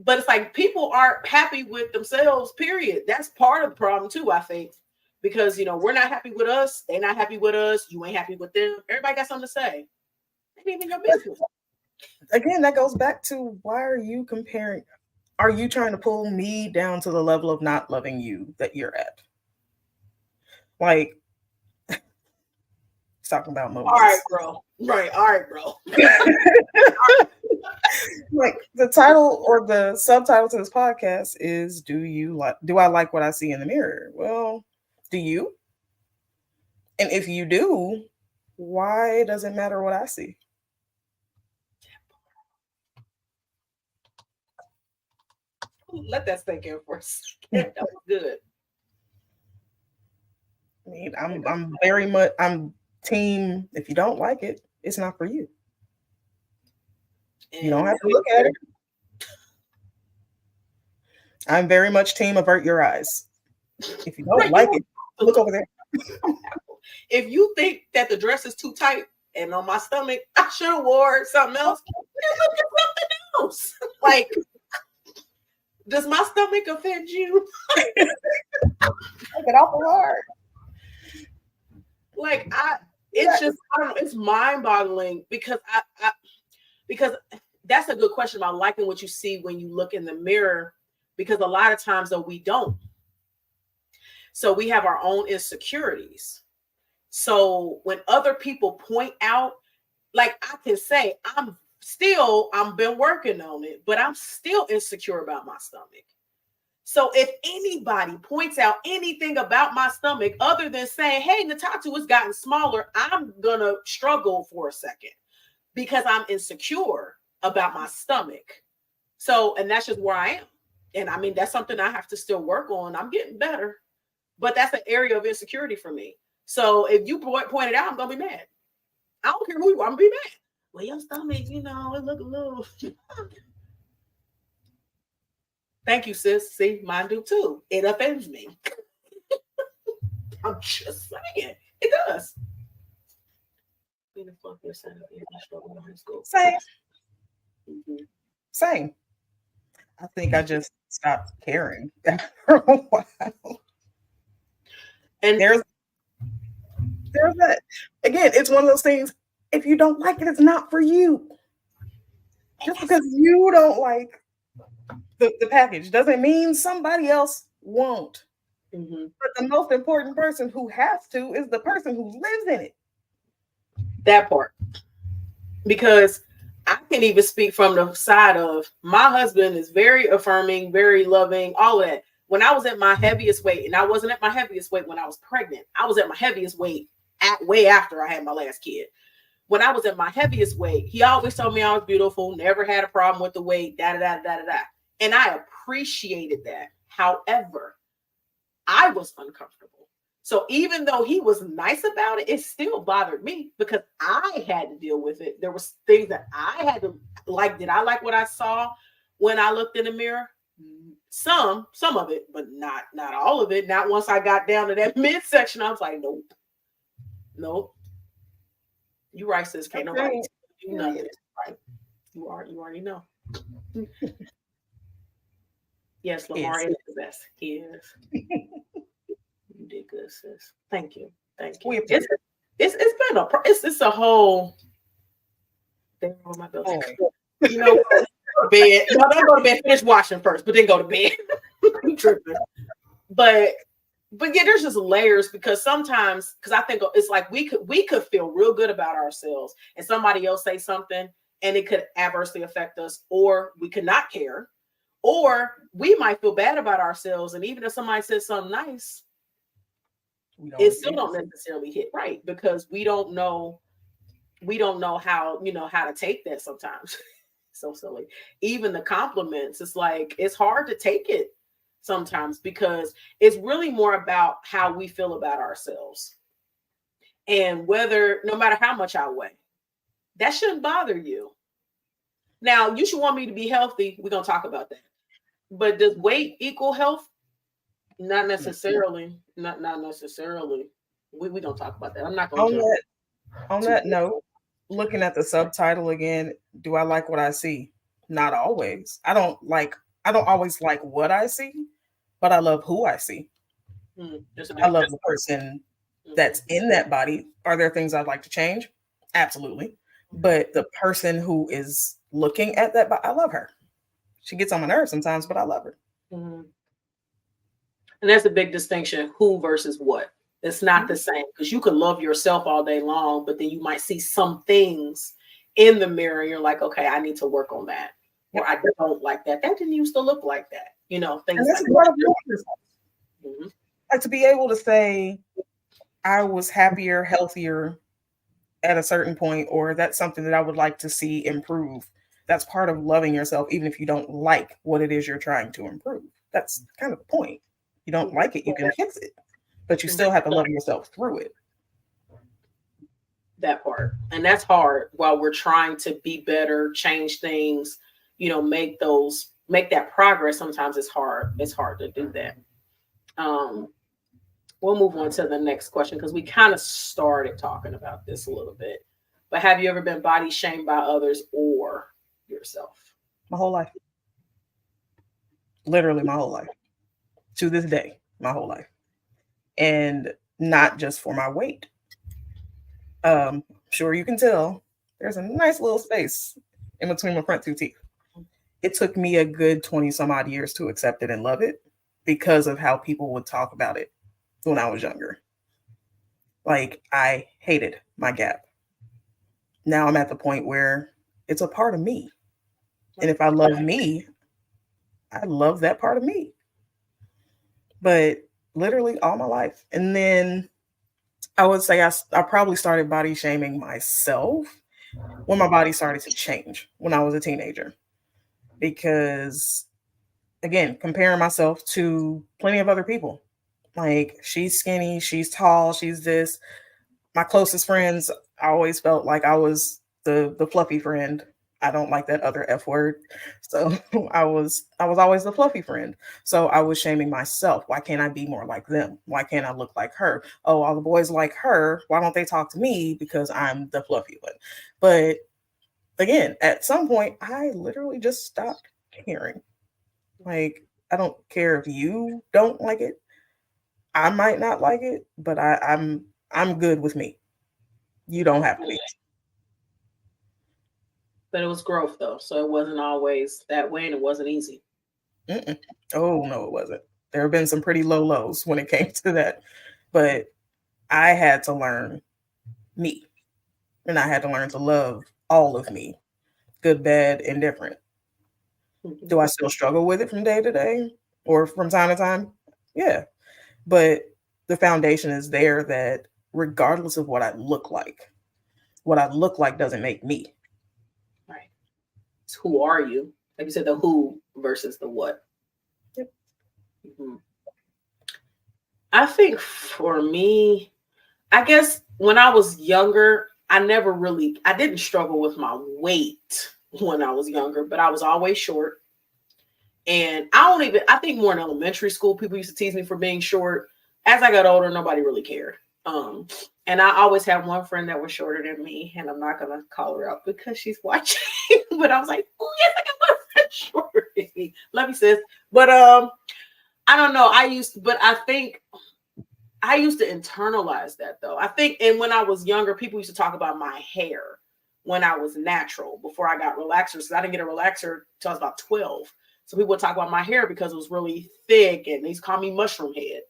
But it's like people aren't happy with themselves, period. That's part of the problem too, I think. Because, we're not happy with us. They're not happy with us. You ain't happy with them. Everybody got something to say. Ain't even your business. Again, that goes back to why are you comparing? Are you trying to pull me down to the level of not loving you that you're at? Like, talking about moments. All right, bro. Right. All right, bro. Like the title or the subtitle to this podcast is do I like what I see in the mirror? Well, do you? And if you do, why does it matter what I see? Let that sink in for a second. That was good. I mean, I'm team, if you don't like it, it's not for you. You don't have to look at it. I'm very much team avert your eyes. If you don't like it, look over there. If you think that the dress is too tight and on my stomach, I should have wore something else. Look at something else. Like, does my stomach offend you? Take it awful hard. Like it's just, I don't know, it's mind-boggling because because that's a good question about liking what you see when you look in the mirror, because a lot of times though we don't. So we have our own insecurities. So when other people point out, like I can say, I've been working on it, but I'm still insecure about my stomach. So if anybody points out anything about my stomach other than saying, hey, Ntatu has gotten smaller, I'm going to struggle for a second because I'm insecure about my stomach. So, and that's just where I am. And I mean, that's something I have to still work on. I'm getting better, but that's an area of insecurity for me. So if you point it out, I'm going to be mad. I don't care who you are, I'm going to be mad. Well, your stomach, it look a little... Thank you, sis. See, mine do too. It offends me. I'm just saying. It does. Same. Mm-hmm. Same. I think I just stopped caring after a while. And there's that. Again, it's one of those things. If you don't like it, it's not for you. Just because you don't like the package doesn't mean somebody else won't. Mm-hmm. But the most important person who has to is the person who lives in it. That part. Because I can even speak from the side of my husband is very affirming, very loving, all of that. When I was at my heaviest weight, and I wasn't at my heaviest weight when I was pregnant, I was at my heaviest weight way after I had my last kid. When I was at my heaviest weight, he always told me I was beautiful, never had a problem with the weight, da-da-da-da-da-da. And I appreciated that. However, I was uncomfortable. So even though he was nice about it, it still bothered me because I had to deal with it. There was things that I had to like. Did I like what I saw when I looked in the mirror? Some of it, but not all of it. Not once I got down to that midsection, I was like, nope, nope. You right, sis. Can't nobody do nothing. Right? You already know. Yes, Lamar is the best. He is. You did good, sis. Thank you. Thank you. It's been it's a whole. There on my bills. You know, go to bed. No, don't go to bed. Finish washing first, but then go to bed. I'm tripping. But yeah, there's just layers because sometimes because I think it's like we could feel real good about ourselves and somebody else say something and it could adversely affect us, or we could not care, or we might feel bad about ourselves, and even if somebody says something nice, it still don't necessarily hit right because we don't know how how to take that sometimes. So silly. Even the compliments, it's like it's hard to take it sometimes because it's really more about how we feel about ourselves. And whether no matter how much I weigh, that shouldn't bother you. Now, you should want me to be healthy. We're gonna talk about that. But does weight equal health? Not necessarily. Not necessarily. We don't talk about that. I'm not gonna on that note, looking at the subtitle again, do I like what I see? Not always. I don't always like what I see, but I love who I see. I love the person that's in that body. Are there things I'd like to change? Absolutely. But the person who is looking at that, I love her. She gets on my nerves sometimes, but I love her. Mm-hmm. And that's a big distinction, who versus what. It's not the same because you could love yourself all day long, but then you might see some things in the mirror and you're like, okay, I need to work on that. Or I don't like that. That didn't used to look like that. Things like that. Like to be able to say, I was happier, healthier at a certain point, or that's something that I would like to see improve. That's part of loving yourself, even if you don't like what it is you're trying to improve. That's kind of the point. You don't like it, you can fix it, but you still have to love yourself through it. That part. And that's hard while we're trying to be better, change things, make that progress. Sometimes it's hard. It's hard to do that. We'll move on to the next question because we kind of started talking about this a little bit. But have you ever been body shamed by others or yourself? My whole life. Literally my whole life. To this day, my whole life. And not just for my weight. Sure you can tell there's a nice little space in between my front two teeth. It took me a good 20 some odd years to accept it and love it because of how people would talk about it when I was younger. Like, I hated my gap. Now I'm at the point where it's a part of me. And if I love me, I love that part of me. But literally all my life. And then I would say I probably started body shaming myself when my body started to change when I was a teenager. Because, again, comparing myself to plenty of other people. Like, she's skinny, she's tall, she's this. My closest friends, I always felt like I was the fluffy friend. I don't like that other F word. So I was always the fluffy friend. So I was shaming myself. Why can't I be more like them? Why can't I look like her? Oh, all the boys like her. Why don't they talk to me? Because I'm the fluffy one. But again, at some point, I literally just stopped caring. Like, I don't care if you don't like it. I might not like it, but I'm good with me. You don't have to be. But it was growth though, so it wasn't always that way, and it wasn't easy. Oh no, it wasn't. There have been some pretty low lows when it came to that, but I had to learn me, and I had to learn to love all of me, good, bad, indifferent. Do I still struggle with it from day to day or from time to time? Yeah, but the foundation is there that regardless of what I look like doesn't make me. Right. It's who are you? Like you said, the who versus the what. Yep. Mm-hmm. I think for me, I guess when I was younger, I didn't struggle with my weight when I was younger, but I was always short. And I think more in elementary school, people used to tease me for being short. As I got older, nobody really cared. And I always had one friend that was shorter than me, and I'm not gonna call her out because she's watching. But I was like, oh yes, I got one friend shorter than me. Love you, sis. But I don't know. I think I used to internalize that though. I think, and when I was younger, people used to talk about my hair when I was natural before I got relaxers. So I didn't get a relaxer until I was about 12. So people would talk about my hair because it was really thick, and they used to call me mushroom head.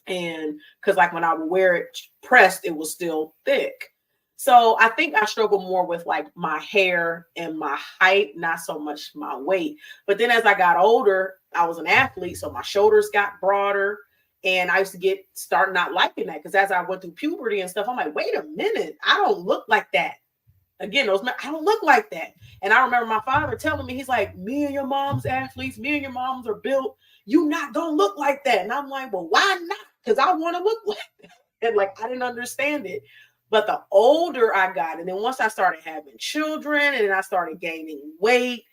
And because like when I would wear it pressed, it was still thick. So I think I struggle more with like my hair and my height, not so much my weight. But then as I got older, I was an athlete, so my shoulders got broader. And I used to start not liking that because as I went through puberty and stuff, I'm like, wait a minute, I don't look like that. Again, I don't look like that. And I remember my father telling me, he's like, me and your mom's athletes, me and your moms are built. You don't look like that. And I'm like, well, why not? Because I want to look like that. And like, I didn't understand it. But the older I got, and then once I started having children, and then I started gaining weight,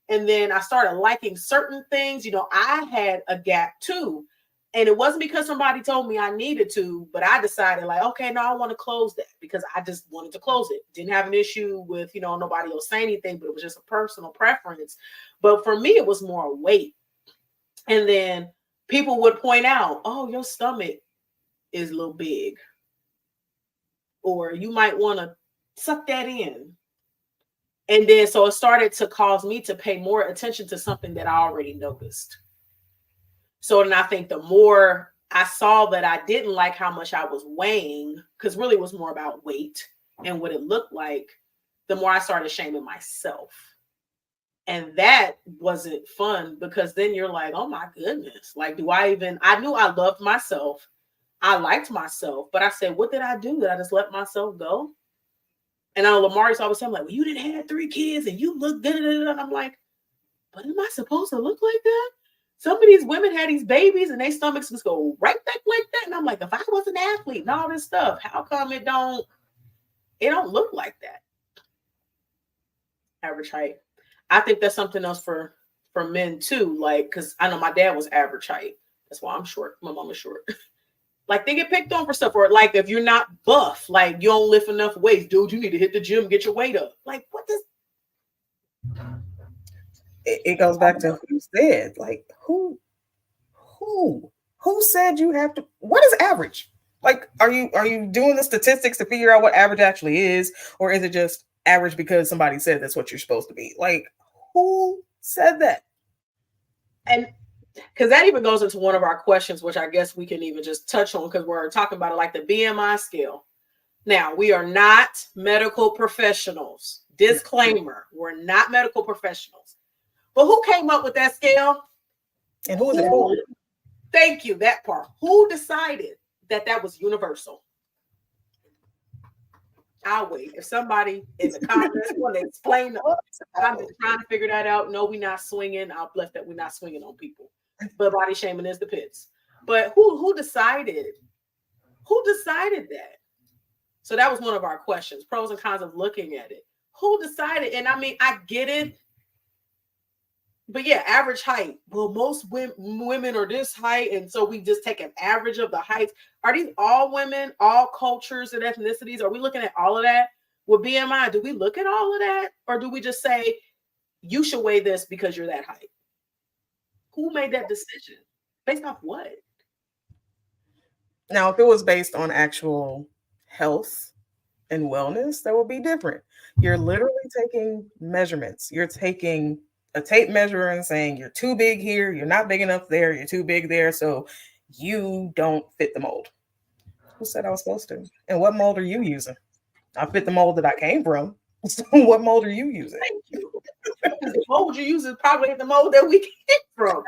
and then I started liking certain things, I had a gap too. And it wasn't because somebody told me I needed to, but I decided like, okay, no, I want to close that because I just wanted to close it. Didn't have an issue with, nobody else saying anything, but it was just a personal preference. But for me, it was more weight. And then people would point out, oh, your stomach is a little big. Or you might want to suck that in. And then so it started to cause me to pay more attention to something that I already noticed. So then I think the more I saw that I didn't like how much I was weighing, because really it was more about weight and what it looked like, the more I started shaming myself. And that wasn't fun because then you're like, oh my goodness, like, I knew I loved myself. I liked myself, but I said, what did I do? Did I just let myself go? And I know Lamari's always saying like, well, you didn't have 3 kids and you look good. And I'm like, but am I supposed to look like that? Some of these women had these babies and their stomachs just go right back like that. And I'm like, if I was an athlete and all this stuff, how come it don't look like that? Average height. I think that's something else for men too. Like, because I know my dad was average height. That's why I'm short. My mom is short. Like they get picked on for stuff, or like if you're not buff, like you don't lift enough weights, dude, you need to hit the gym, get your weight up. Like, what does it goes back to who said, like, who said you have to, what is average? Like, are you doing the statistics to figure out what average actually is, or is it just average because somebody said that's what you're supposed to be? Like, who said that? And because that even goes into one of our questions, which I guess we can even just touch on because we're talking about it, like the BMI scale. Now, we are not medical professionals. Disclaimer, we're not medical professionals. But who came up with that scale? And who was it for? Thank you, that part. Who decided that was universal? I'll wait. If somebody in the comments want to explain to us, I'm just trying to figure that out. No, we're not swinging. I'll bless that we're not swinging on people. But body shaming is the pits. But who decided? Who decided that? So that was one of our questions, pros and cons of looking at it. Who decided? And I mean, I get it. But yeah, average height. Well, most women are this height. And so we just take an average of the heights. Are these all women, all cultures and ethnicities? Are we looking at all of that? With BMI, do we look at all of that? Or do we just say, you should weigh this because you're that height? Who made that decision? Based off what? Now, if it was based on actual health and wellness, that would be different. You're literally taking measurements. You're taking a tape measure and saying you're too big here, you're not big enough there, you're too big there, so you don't fit the mold. Who said I was supposed to? And what mold are you using? I fit the mold that I came from. So what mold are you using? Thank you. The mold you use is probably the mold that we came from.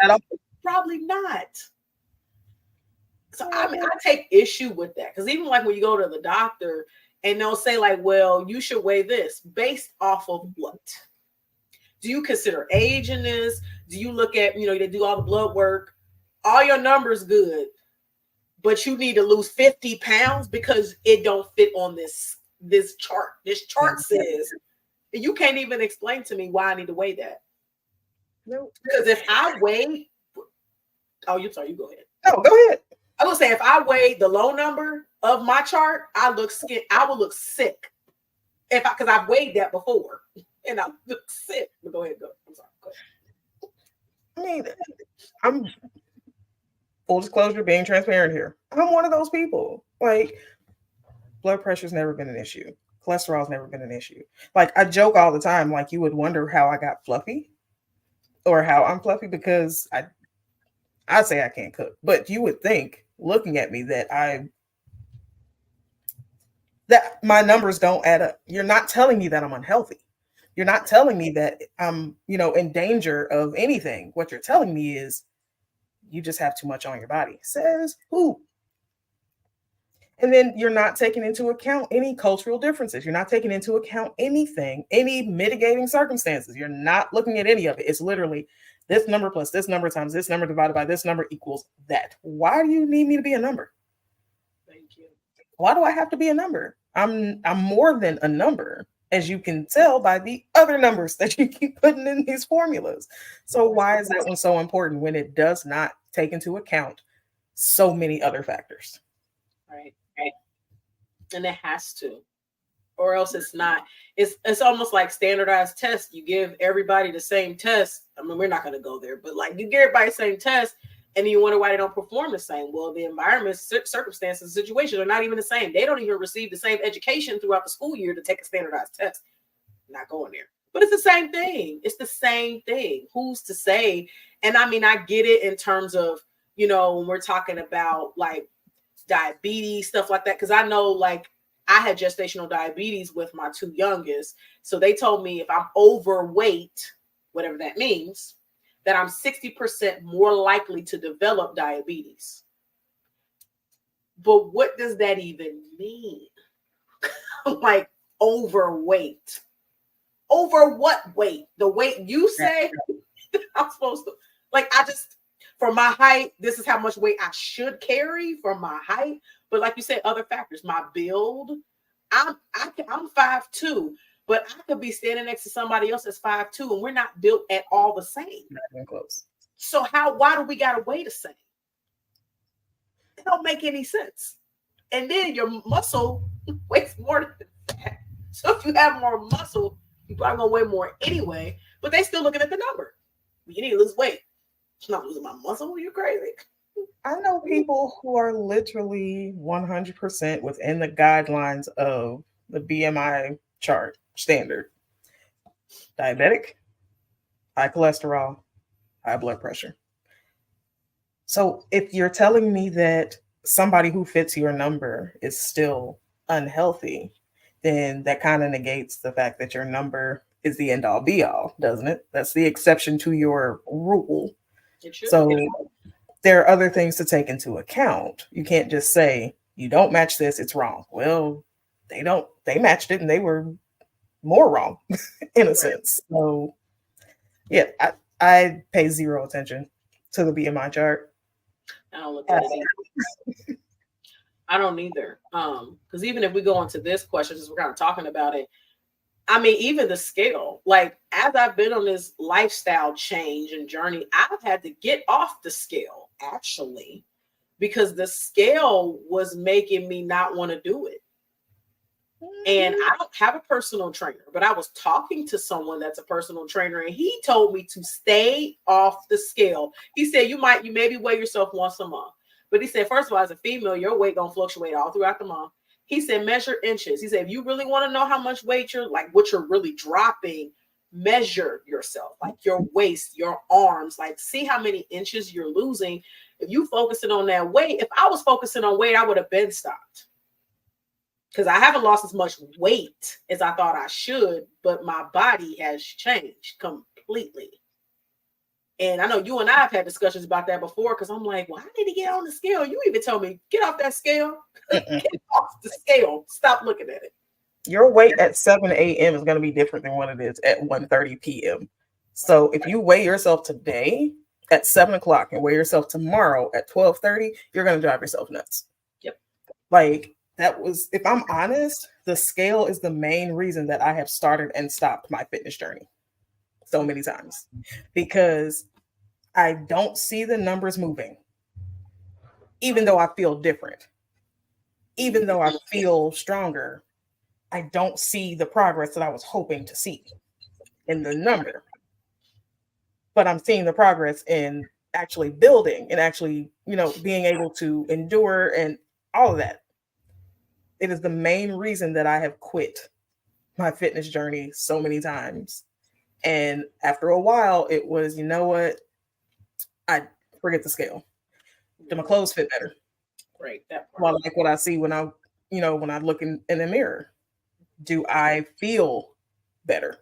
Probably not. So I mean, I take issue with that because even like when you go to the doctor and they'll say like, well, you should weigh this based off of what? Do you consider age in this? Do you look at, they do all the blood work, all your numbers good, but you need to lose 50 pounds because it don't fit on this chart. This chart says you can't even explain to me why I need to weigh that. No. Because if I weigh, oh, you sorry, you go ahead. No, go ahead. I would say if I weigh the low number of my chart, I will look sick. Because I've weighed that before and I look sick. But go ahead, go. I'm sorry. Go ahead. I mean, I'm full disclosure, being transparent here. I'm one of those people. Like, blood pressure's never been an issue. Cholesterol's never been an issue. Like, I joke all the time, like you would wonder how I got fluffy or how I'm fluffy because I say I can't cook, but you would think looking at me that my numbers don't add up. You're not telling me that I'm unhealthy. You're not telling me that I'm, in danger of anything. What you're telling me is you just have too much on your body. Says who? And then you're not taking into account any cultural differences. You're not taking into account anything, any mitigating circumstances. You're not looking at any of it. It's literally this number plus this number times this number divided by this number equals that. Why do you need me to be a number? Thank you. Why do I have to be a number? I'm more than a number, as you can tell by the other numbers that you keep putting in these formulas. So why is that one so important when it does not take into account so many other factors? Right. And it has to, or else it's not. It's almost like standardized tests. You give everybody the same test. I mean, we're not going to go there, but like you give everybody the same test, and then you wonder why they don't perform the same. Well, the environment, circumstances, situations are not even the same. They don't even receive the same education throughout the school year to take a standardized test. Not going there, but it's the same thing. It's the same thing. Who's to say? And I mean, I get it in terms of, when we're talking about like diabetes, stuff like that, because I know like I had gestational diabetes with my two youngest, so they told me if I'm overweight, whatever that means, that I'm 60% more likely to develop diabetes. But what does that even mean? Like overweight, over what weight? The weight you say I'm supposed to, like, for my height, this is how much weight I should carry for my height. But like you said, other factors, my build, I'm 5'2", but I could be standing next to somebody else that's 5'2", and we're not built at all the same. Not even close. So why do we gotta weigh the same? It don't make any sense. And then your muscle weighs more than fat. So if you have more muscle, you're probably gonna weigh more anyway. But they still looking at the number. You need to lose weight. I'm not losing my muscle. You're crazy. I know people who are literally 100% within the guidelines of the BMI chart standard. Diabetic, high cholesterol, high blood pressure. So if you're telling me that somebody who fits your number is still unhealthy, then that kind of negates the fact that your number is the end all be all, doesn't it? That's the exception to your rule. So there are other things to take into account. You can't just say you don't match this, it's wrong. Well, they matched it and they were more wrong in a sense. So yeah, I pay zero attention to the BMI chart. I don't look at it either. I don't either. Because even if we go into this question, since we're kind of talking about it, I mean, even the scale, like as I've been on this lifestyle change and journey, I've had to get off the scale actually, because the scale was making me not want to do it. And I don't have a personal trainer, but I was talking to someone that's a personal trainer, and he told me to stay off the scale. He said, you maybe weigh yourself once a month. But he said, first of all, as a female, your weight gonna fluctuate all throughout the month. He said, measure inches. He said, if you really want to know how much weight what you're really dropping, measure yourself, like your waist, your arms, like see how many inches you're losing. If you focusing on that weight, if I was focusing on weight, I would have been stopped. Because I haven't lost as much weight as I thought I should, but my body has changed completely. And I know you and I have had discussions about that before, because I'm like, well, I need to get on the scale. You even told me, get off that scale. Get off the scale. Stop looking at it. Your weight at 7 a.m. is going to be different than what it is at 1:30 p.m. So if you weigh yourself today at 7 o'clock and weigh yourself tomorrow at 12:30, you're gonna drive yourself nuts. Yep. Like that was, if I'm honest, the scale is the main reason that I have started and stopped my fitness journey so many times, because I don't see the numbers moving, even though I feel different, even though I feel stronger. I don't see the progress that I was hoping to see in the number, but I'm seeing the progress in actually building and actually, being able to endure and all of that. It is the main reason that I have quit my fitness journey so many times. And after a while, it was, you know what? I forget the scale. Do my clothes fit better? Right. That part. Well, I like what I see when when I look in the mirror. Do I feel better?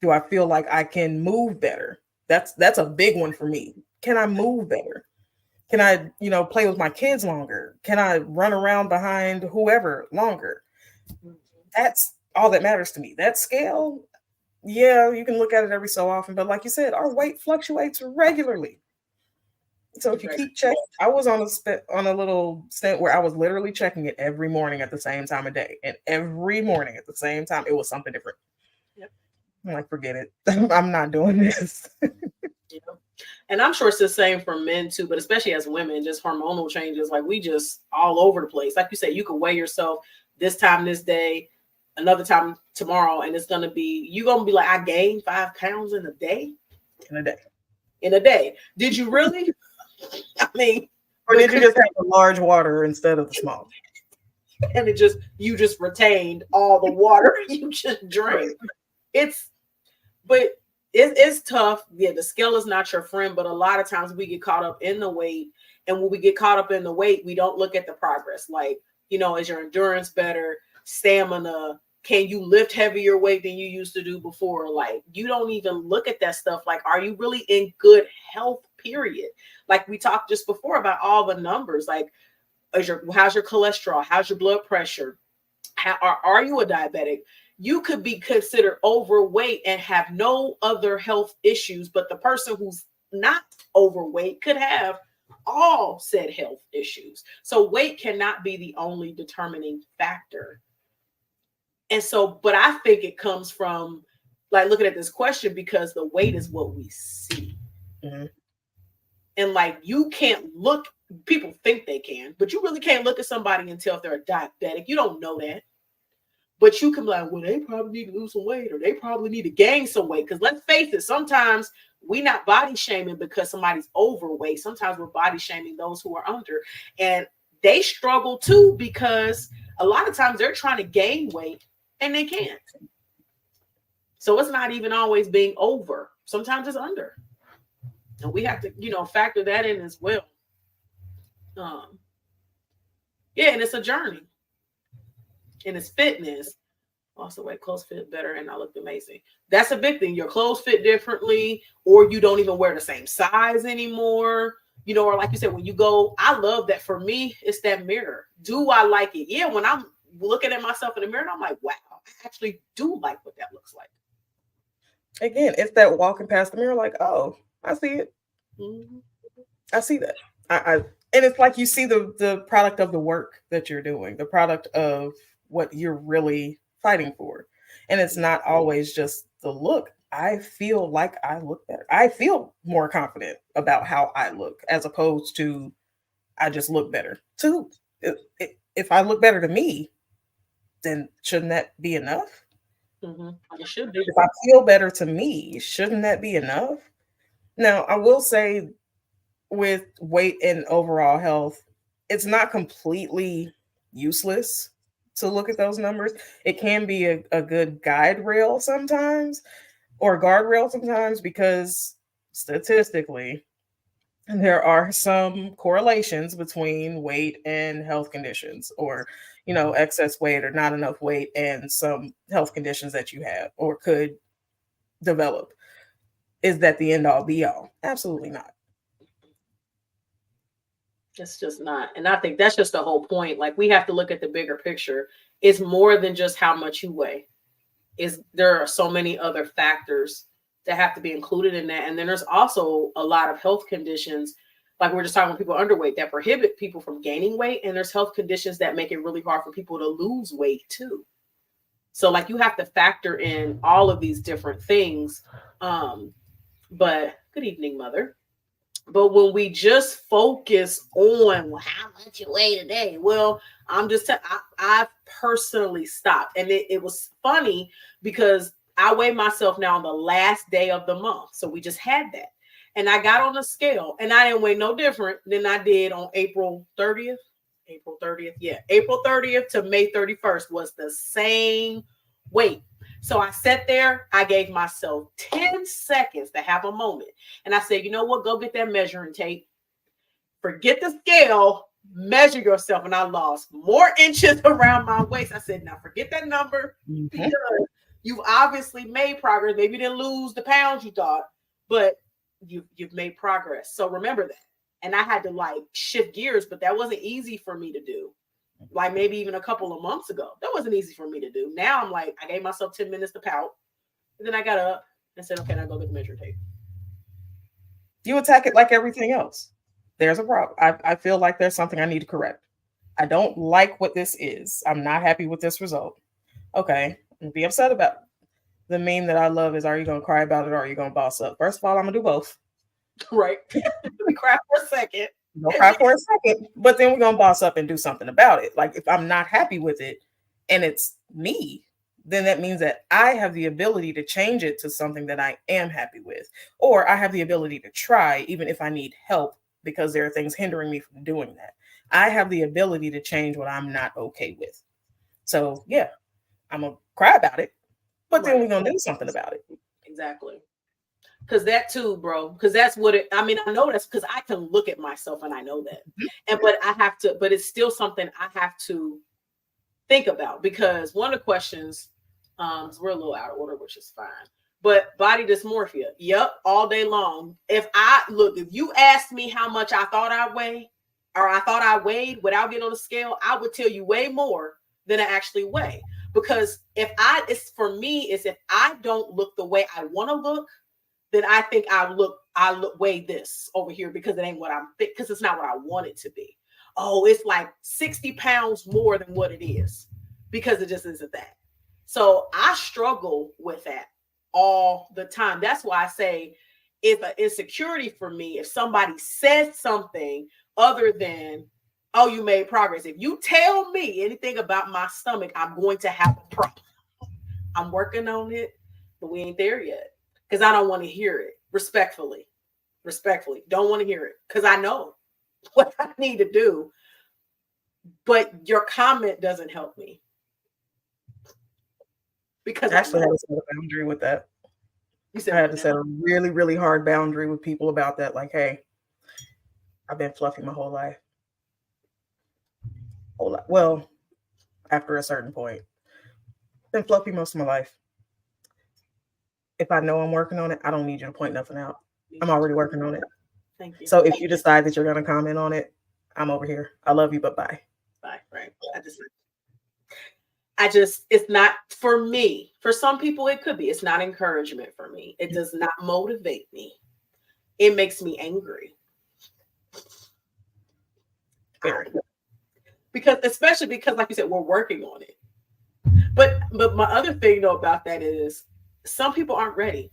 Do I feel like I can move better? That's a big one for me. Can I move better? Can I, play with my kids longer? Can I run around behind whoever longer? That's all that matters to me. That scale, yeah, you can look at it every so often, but like you said, our weight fluctuates regularly. So if you keep checking, I was on a little stint where I was literally checking it every morning at the same time of day, and every morning at the same time, it was something different. Yep. I'm like, forget it. I'm not doing this. Yeah. And I'm sure it's the same for men too, but especially as women, just hormonal changes. Like we just all over the place. Like you said, you can weigh yourself this time, this day, another time tomorrow, and you're gonna be like, I gained 5 pounds in a day. In a day. Did you really? I mean, or did you just have the large water instead of the small? And you just retained all the water you just drank. It's tough. Yeah, the scale is not your friend, but a lot of times we get caught up in the weight. And when we get caught up in the weight, we don't look at the progress. Like, is your endurance better? Stamina? Can you lift heavier weight than you used to do before? Like, you don't even look at that stuff. Like, are you really in good health, period? Like we talked just before about all the numbers. Like, how's your cholesterol? How's your blood pressure? Are you a diabetic? You could be considered overweight and have no other health issues, but the person who's not overweight could have all said health issues. So weight cannot be the only determining factor. And so, but I think it comes from like looking at this question because the weight is what we see. Mm-hmm. And like, you can't look, people think they can, but you really can't look at somebody and tell if they're a diabetic. You don't know that. But you can be like, well, they probably need to lose some weight or they probably need to gain some weight. Because let's face it, sometimes we're not body shaming because somebody's overweight. Sometimes we're body shaming those who are under. And they struggle too because a lot of times they're trying to gain weight and they can't. So it's not even always being over. Sometimes it's under. And we have to, factor that in as well. Yeah, and it's a journey. And it's fitness. Also, way clothes fit better and I looked amazing. That's a big thing. Your clothes fit differently, or you don't even wear the same size anymore. Or like you said, when you go, I love that. For me, it's that mirror. Do I like it? Yeah, when I'm looking at myself in the mirror, I'm like, wow, I actually do like what that looks like. Again, it's that walking past the mirror like, oh, I see it. Mm-hmm. I see that. And it's like you see the product of the work that you're doing, the product of what you're really fighting for. And it's not always just the look. I feel like I look better. I feel more confident about how I look as opposed to I just look better. Too. If I look better to me, then shouldn't that be enough? Mm-hmm. It should be. If I feel better to me, shouldn't that be enough? Now, I will say with weight and overall health, it's not completely useless to look at those numbers. It can be a good guide rail sometimes or guardrail sometimes because statistically, there are some correlations between weight and health conditions or, excess weight or not enough weight and some health conditions that you have or could develop. Is that the end all be all? Absolutely not. It's just not. And I think that's just the whole point. Like, we have to look at the bigger picture. It's more than just how much you weigh. There are so many other factors that have to be included in that. And then there's also a lot of health conditions, like we're just talking about people underweight, that prohibit people from gaining weight. And there's health conditions that make it really hard for people to lose weight too. So like you have to factor in all of these different things. But good evening, mother. But when we just focus on, well, how much you weigh today, well, I personally stopped, and it was funny because I weigh myself now on the last day of the month. So we just had that, and I got on the scale, and I didn't weigh no different than I did on April 30th. April 30th, yeah, April 30th to May 31st was the same weight. So I sat there, I gave myself 10 seconds to have a moment. And I said, you know what? Go get that measuring tape. Forget the scale, measure yourself. And I lost more inches around my waist. I said, now forget that number because you've obviously made progress. Maybe you didn't lose the pounds you thought, but you've made progress. So remember that. And I had to like shift gears, but that wasn't easy for me to do. Like maybe even a couple of months ago. That wasn't easy for me to do. Now I'm like, I gave myself 10 minutes to pout. And then I got up and said, okay, now go get the measuring tape. You attack it like everything else. There's a problem. I feel like there's something I need to correct. I don't like what this is. I'm not happy with this result. Okay, be upset about it. The meme that I love is, are you going to cry about it or are you going to boss up? First of all, I'm going to do both. Right. We cry for a second. We'll cry for a second, but then we're going to boss up and do something about it. Like if I'm not happy with it and it's me, then that means that I have the ability to change it to something that I am happy with, or I have the ability to try, even if I need help, because there are things hindering me from doing that. I have the ability to change what I'm not okay with. So yeah, I'm going to cry about it, but then we're going to do something about it. Exactly. Because that too, bro, because that's what it, I mean, I know that's because I can look at myself and I know that. And but I have to, but it's still something I have to think about because one of the questions, we're a little out of order, which is fine. But body dysmorphia, yep, all day long. If you asked me how much I thought I weighed, or I thought I weighed without getting on the scale, I would tell you way more than I actually weigh. Because if I don't look the way I want to look, then I think I weigh this over here because it ain't what I'm because it's not what I want it to be. Oh, it's like 60 pounds more than what it is because it just isn't that. So I struggle with that all the time. That's why I say it's an insecurity for me if somebody says something other than, oh, you made progress. If you tell me anything about my stomach, I'm going to have a problem. I'm working on it, but we ain't there yet. Because I don't want to hear it. Respectfully, don't want to hear it because I know what I need to do. But your comment doesn't help me. Because actually, I had to set a boundary with that. I had to set a really, really hard boundary with people about that. Like, hey, I've been fluffy my whole life. Well, after a certain point, been fluffy most of my life. If I know I'm working on it, I don't need you to point nothing out. I'm already working on it. Thank you. So if you decide that you're going to comment on it, I'm over here. I love you, but bye. Bye. Right. It's not for me. For some people, it could be. It's not encouragement for me. It does not motivate me. It makes me angry. Especially because, like you said, we're working on it. But my other thing though about that is some people aren't ready.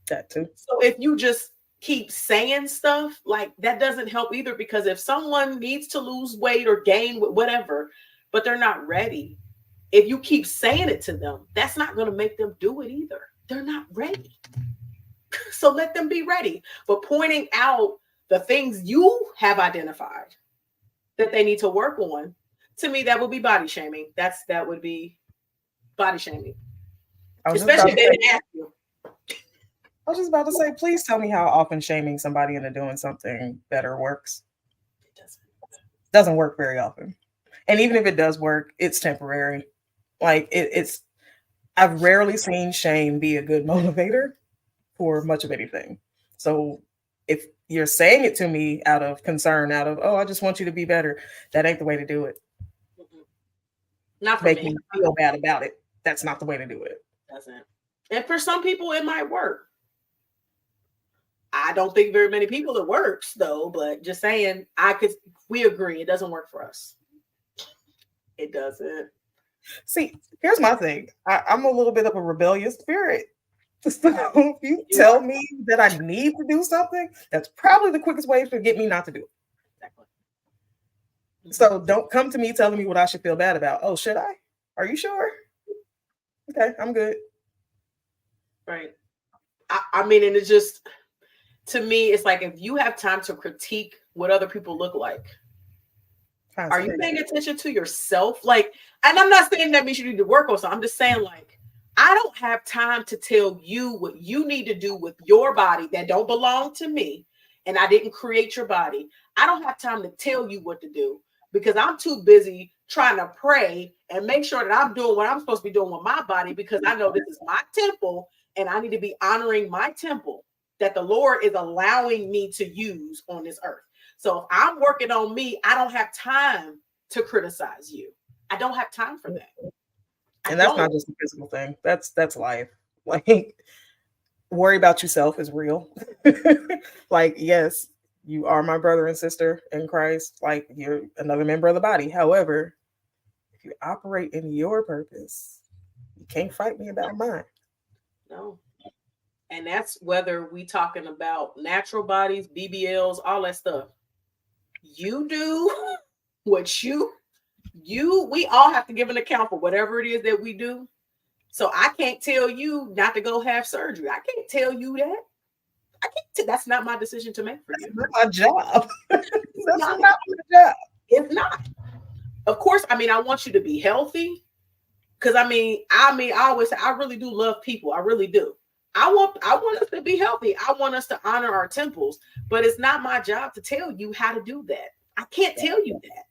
That too. So if you just keep saying stuff, like that doesn't help either, because if someone needs to lose weight or gain whatever, but they're not ready, if you keep saying it to them, that's not going to make them do it either. They're not ready. So let them be ready. But pointing out the things you have identified that they need to work on, to me, that would be body shaming. That would be body shaming. Especially if they didn't ask you. I was just about to say, please tell me how often shaming somebody into doing something better works. It doesn't work very often. And even if it does work, it's temporary. Like it's I've rarely seen shame be a good motivator for much of anything. So if you're saying it to me out of concern, out of, oh, I just want you to be better, that ain't the way to do it. Not for Make me feel bad about it. That's not the way to do it. Doesn't. And for some people, it might work. I don't think very many people it works though, but just saying, we agree it doesn't work for us. It doesn't. See, here's my thing. I'm a little bit of a rebellious spirit. So if you You tell are. me that I need to do something, that's probably the quickest way to get me not to do it. Exactly. So don't come to me telling me what I should feel bad about. Oh, should I? Are you sure? Okay, I'm good. Right. I mean, and it's just, to me, it's like if you have time to critique what other people look like, Find are you something. paying attention to yourself? Like, and I'm not saying that means you need to work on something. I'm just saying, like, I don't have time to tell you what you need to do with your body that don't belong to me. And I didn't create your body. I don't have time to tell you what to do because I'm too busy trying to pray and make sure that I'm doing what I'm supposed to be doing with my body because I know this is my temple and I need to be honoring my temple that the Lord is allowing me to use on this earth. So if I'm working on me, I don't have time to criticize you. I don't have time for that. I And that's don't. not just a physical thing. That's life. Like worry about yourself is real. Like, yes, you are my brother and sister in Christ. Like you're another member of the body. However, if you operate in your purpose, you can't fight me about mine. No. And that's whether we talking about natural bodies, BBLs, all that stuff. You do what we all have to give an account for whatever it is that we do. So I can't tell you not to go have surgery. I can't tell you that. That's not my decision to make for you. That's not my job. It's That's not. not my job. It's not. Of course, I mean, I want you to be healthy. Because I always say I really do love people. I really do. I want us to be healthy. I want us to honor our temples, but it's not my job to tell you how to do that. I can't tell you that.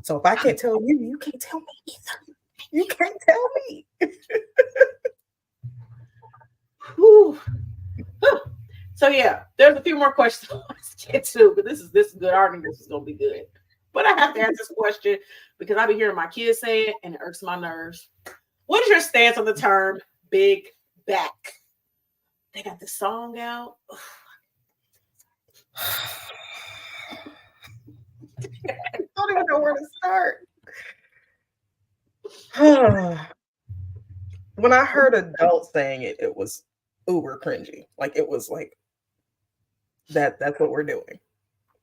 So if I can't tell you, you can't tell me either. You can't tell me. Whew. So yeah, there's a few more questions I want to get to, but this is good. I think this is gonna be good. But I have to ask this question because I've been hearing my kids say it and it irks my nerves. What is your stance on the term big back? They got the song out. I don't even know where to start. When I heard adults saying it, it was uber cringy. Like it was like that's what we're doing.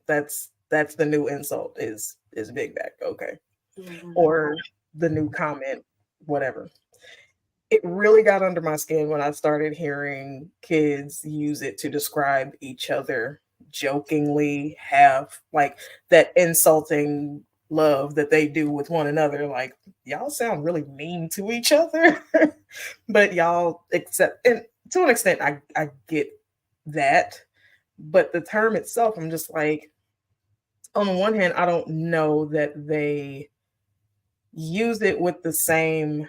That's the new insult is big back, okay. Mm-hmm. Or the new comment, whatever. It really got under my skin when I started hearing kids use it to describe each other jokingly, have like that insulting love that they do with one another. Like, y'all sound really mean to each other, but y'all accept, and to an extent, I get that. But the term itself, I'm just like, on the one hand, I don't know that they use it with the same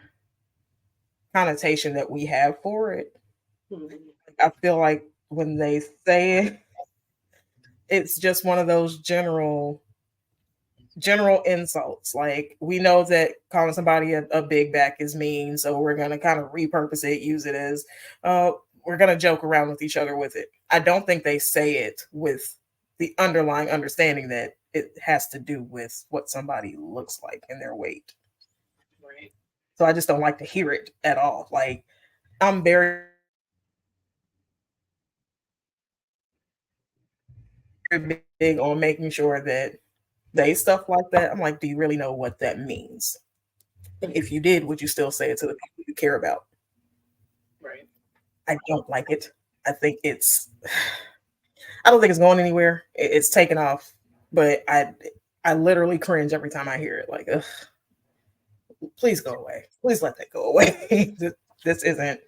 connotation that we have for it. Mm-hmm. I feel like when they say it, it's just one of those general insults. Like we know that calling somebody a big back is mean, so we're gonna kind of repurpose it, use it as we're gonna joke around with each other with it. I don't think they say it with the underlying understanding that it has to do with what somebody looks like and their weight. Right. So I just don't like to hear it at all. Like I'm very big on making sure that they stuff like that. I'm like, do you really know what that means? And if you did, would you still say it to the people you care about? Right. I don't like it. I think I don't think it's going anywhere. It's taken off, but I literally cringe every time I hear it. Like, ugh, please go away. Please let that go away. This isn't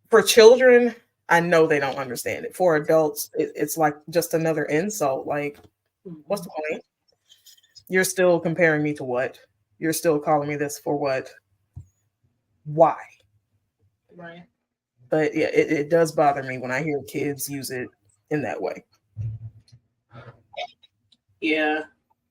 for children. I know they don't understand it. For adults, it's like just another insult. Like, what's the point? You're still comparing me to what? You're still calling me this for what? Why? Right. But yeah, it does bother me when I hear kids use it in that way. Yeah.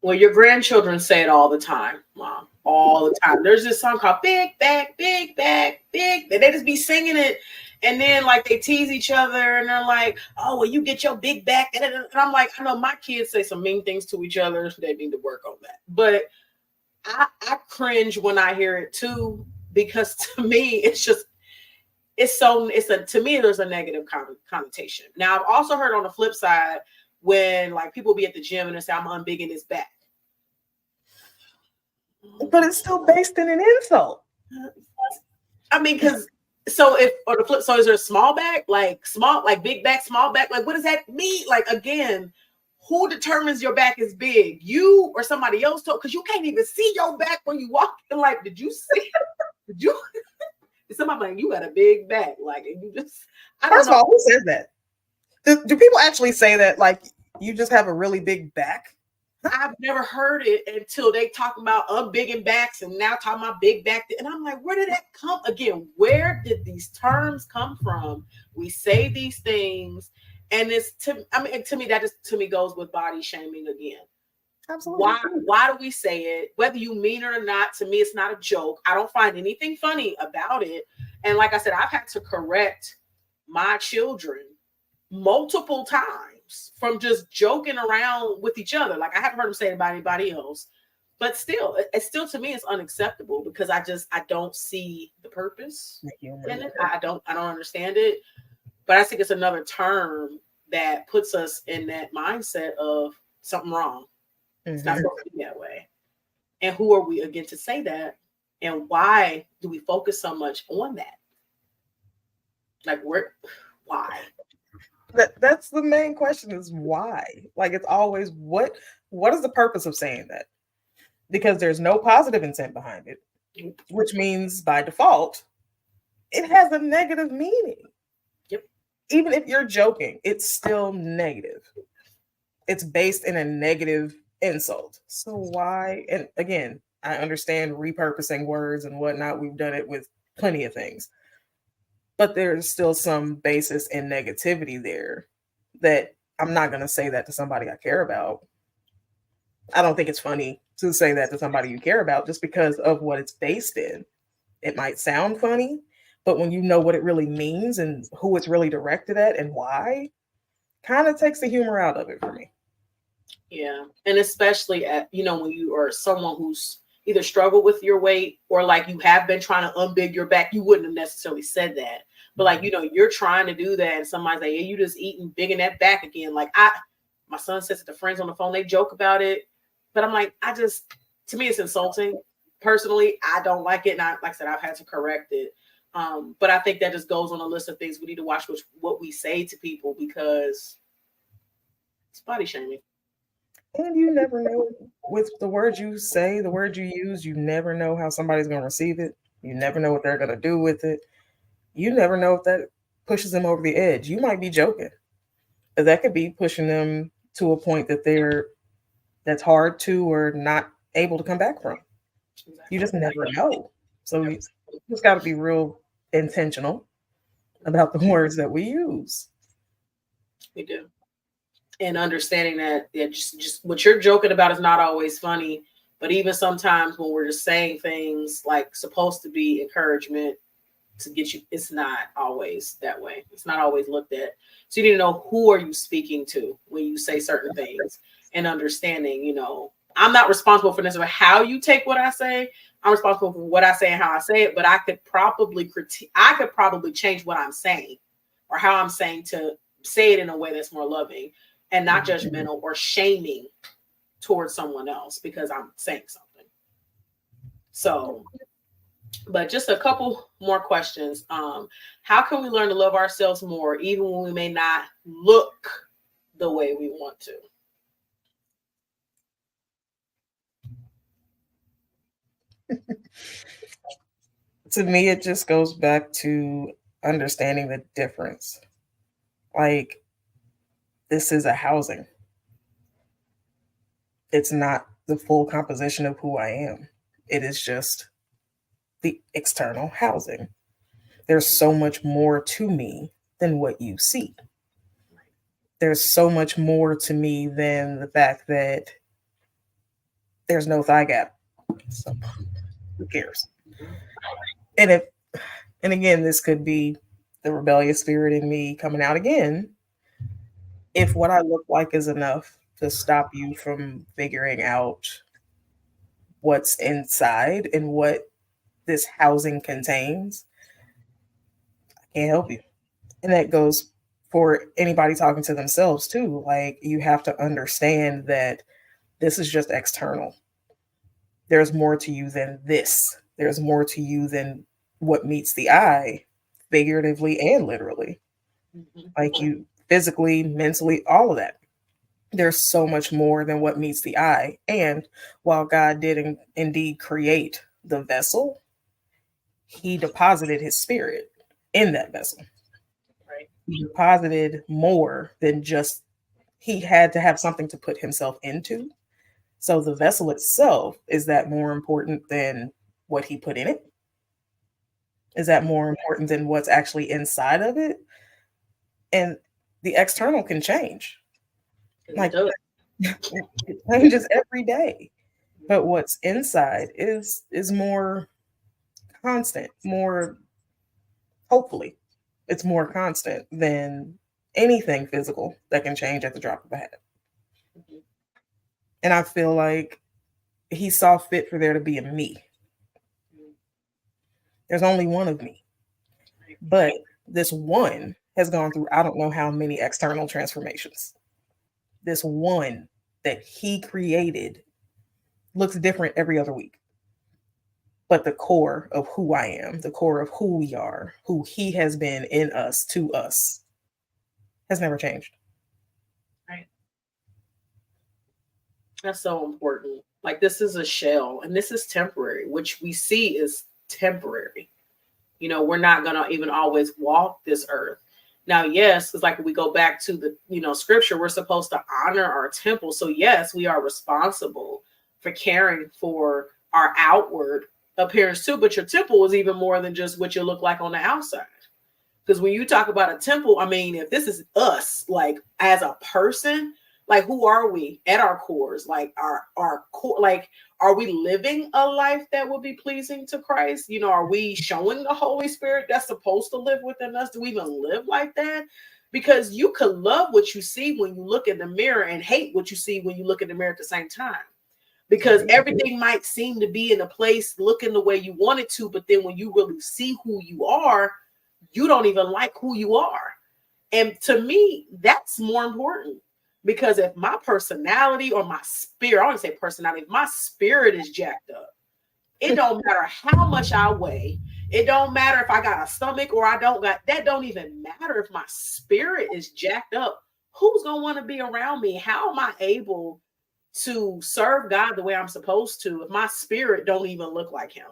Well, your grandchildren say it all the time, Mom. All the time. There's this song called Big Back, Big Back, Big. They just be singing it. And then like they tease each other and they're like, oh, well, you get your big back. And I'm like, I know my kids say some mean things to each other. They need to work on that. But I cringe when I hear it too, because to me, to me, there's a negative connotation. Now, I've also heard on the flip side when like people be at the gym and they say, I'm unbigging his back. But it's still based in an insult. I mean, because so if or the flip, so is there a small back, like small, like big back, small back? Like, what does that mean? Like, again, who determines your back is big? You or somebody else? Because you can't even see your back when you walk. And like, did you see? Did you? Somebody like, you got a big back, like, and you just. First of all, who says that? Do people actually say that? Like, you just have a really big back? I've never heard it until they talk about unbigging backs and now talking about big back. And I'm like, where did that come? Again, where did these terms come from? We say these things, and to me, that just to me goes with body shaming again. Absolutely. Why do we say it? Whether you mean it or not, to me, it's not a joke. I don't find anything funny about it. And like I said, I've had to correct my children multiple times from just joking around with each other. Like, I haven't heard them say it about anybody else, but still, it's still, to me, it's unacceptable because I don't see the purpose in it. I don't understand it, but I think it's another term that puts us in that mindset of something wrong. It's not supposed to be that way. And who are we again to say that? And why do we focus so much on that? Like, why? That's the main question, is why? Like, it's always what is the purpose of saying that? Because there's no positive intent behind it, which means by default, it has a negative meaning. Yep. Even if you're joking, it's still negative. It's based in a negative insult. So why? And again, I understand repurposing words and whatnot. We've done it with plenty of things. But there's still some basis in negativity there that I'm not going to say that to somebody I care about. I don't think it's funny to say that to somebody you care about just because of what it's based in. It might sound funny, but when you know what it really means and who it's really directed at and why, kind of takes the humor out of it for me. Yeah. And especially when you are someone who's either struggled with your weight or like you have been trying to unbig your back, you wouldn't have necessarily said that. But like, you're trying to do that and somebody's like, yeah, you just eating big in that back again. Like my son says to the friends on the phone, they joke about it. But I'm like, to me, it's insulting. Personally, I don't like it. And like I said, I've had to correct it. But I think that just goes on a list of things we need to watch what we say to people, because it's body shaming. And you never know, with the words you say, the words you use, you never know how somebody's going to receive it. You never know what they're going to do with it. You never know if that pushes them over the edge. You might be joking, but that could be pushing them to a point that's hard to or not able to come back from. You just never know. So you just got to be real intentional about the words that we use. We do. And understanding that just what you're joking about is not always funny, but even sometimes when we're just saying things like supposed to be encouragement to get you, it's not always that way. It's not always looked at. So you need to know who are you speaking to when you say certain things, and understanding, I'm not responsible for necessarily how you take what I say. I'm responsible for what I say and how I say it, but I could probably change what I'm saying or how I'm saying to say it in a way that's more loving and not judgmental or shaming towards someone else because I'm saying something. So, but just a couple more questions. How can we learn to love ourselves more, even when we may not look the way we want to? To me, it just goes back to understanding the difference. Like, this is a housing. It's not the full composition of who I am. It is just the external housing. There's so much more to me than what you see. There's so much more to me than the fact that there's no thigh gap. So who cares? And again, this could be the rebellious spirit in me coming out again. If what I look like is enough to stop you from figuring out what's inside and what this housing contains, I can't help you. And that goes for anybody talking to themselves too. Like, you have to understand that this is just external. There's more to you than this. There's more to you than what meets the eye, figuratively and literally. Like, you physically, mentally, all of that. There's so much more than what meets the eye. And while God did indeed create the vessel, he deposited his spirit in that vessel. Right. He deposited more than just, he had to have something to put himself into. So the vessel itself, is that more important than what he put in it? Is that more important than what's actually inside of it? And the external can change. Like, it changes every day. But what's inside is more constant, more, hopefully, it's more constant than anything physical that can change at the drop of a hat. And I feel like he saw fit for there to be a me. There's only one of me. But this one has gone through, I don't know how many external transformations. This one that he created looks different every other week. But the core of who I am, the core of who we are, who he has been in us, to us, has never changed. Right. That's so important. Like, this is a shell and this is temporary, which we see is temporary. You know, we're not going to even always walk this earth. Now, yes, because like we go back to the, scripture, we're supposed to honor our temple. So yes, we are responsible for caring for our outward appearance too. But your temple is even more than just what you look like on the outside. Because when you talk about a temple, I mean, if this is us, like as a person, like who are we at our cores? Like our core, like, are we living a life that will be pleasing to Christ? Are we showing the Holy Spirit that's supposed to live within us? Do we even live like that? Because you could love what you see when you look in the mirror and hate what you see when you look in the mirror at the same time. Because everything might seem to be in a place looking the way you want it to, but then when you really see who you are, you don't even like who you are. And to me, that's more important. Because if my personality or my spirit, I don't say personality, if my spirit is jacked up, it don't matter how much I weigh. It don't matter if I got a stomach or I don't got, that don't even matter if my spirit is jacked up. Who's going to want to be around me? How am I able to serve God the way I'm supposed to if my spirit don't even look like him?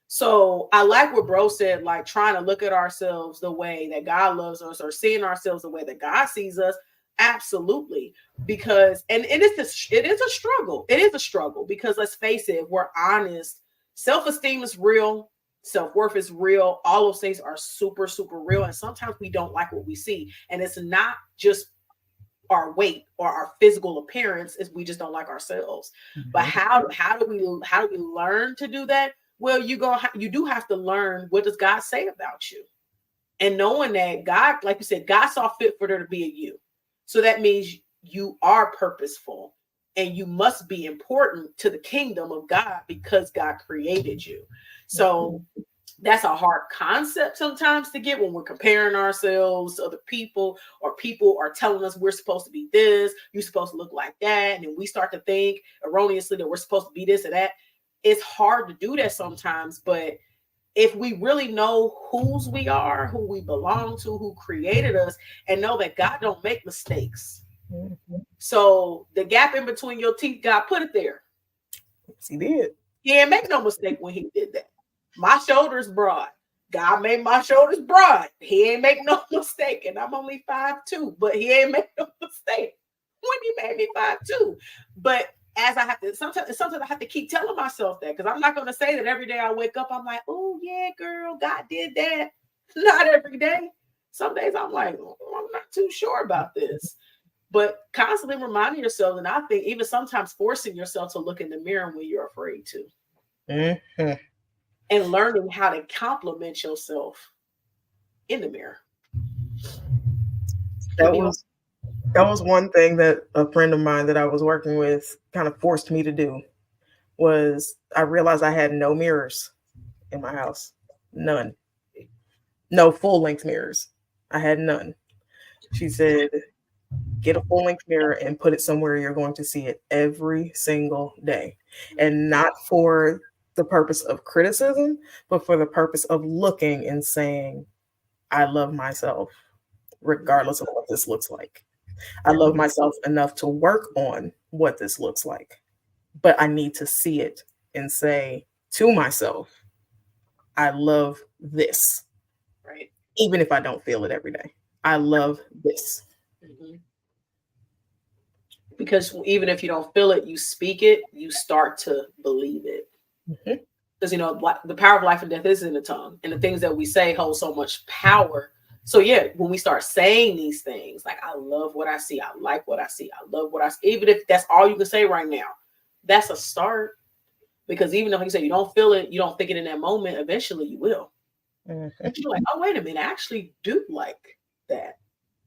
So I like what bro said, like trying to look at ourselves the way that God loves us or seeing ourselves the way that God sees us. Absolutely. Because, and it is a struggle. It is a struggle because let's face it, if we're honest, self-esteem is real. Self-worth is real. All those things are super, super real. And sometimes we don't like what we see. And it's not just our weight or our physical appearance, is we just don't like ourselves. Mm-hmm. But how do we learn to do that? Well, you do have to learn, what does God say about you? And knowing that God, like you said, God saw fit for there to be a you. So that means you are purposeful and you must be important to the kingdom of God because God created you. So that's a hard concept sometimes to get when we're comparing ourselves to other people, or people are telling us we're supposed to be this, you're supposed to look like that. And then we start to think erroneously that we're supposed to be this or that. It's hard to do that sometimes, but if we really know whose we are, who we belong to, who created us, and know that God don't make mistakes. Mm-hmm. So the gap in between your teeth, God put it there. Yes, he did. He didn't make no mistake when he did that. My shoulders broad. God made my shoulders broad. He ain't make no mistake. And I'm only 5'2", but he ain't make no mistake when he made me 5'2". But as I have to, sometimes I have to keep telling myself that, because I'm not going to say that every day I wake up, I'm like, oh yeah, girl, God did that. Not every day. Some days I'm like, I'm not too sure about this. but constantly reminding yourself, and I think even sometimes forcing yourself to look in the mirror when you're afraid to, Mm-hmm. and learning how to compliment yourself in the mirror. Can That be was that was one thing that a friend of mine that I was working with kind of forced me to do. Was I realized I had no mirrors in my house, none, no full length mirrors. I had none. She said, get a full length mirror and put it somewhere you're going to see it every single day. And not for the purpose of criticism, but for the purpose of looking and saying, I love myself, regardless of what this looks like. I love myself enough to work on what this looks like, but I need to see it and say to myself, I love this, right. even if I don't feel it every day. I love this. Mm-hmm. Because even if you don't feel it, you speak it, you start to believe it. Mm-hmm. Because the power of life and death is in the tongue, and the things that we say hold so much power. So yeah, when we start saying these things, like I love what I see, I like what I see, I love what I see, even if that's all you can say right now, that's a start. Because even though, like you said, you don't feel it, you don't think it in that moment, eventually you will. Mm-hmm. You're like, oh wait a minute, I actually do like that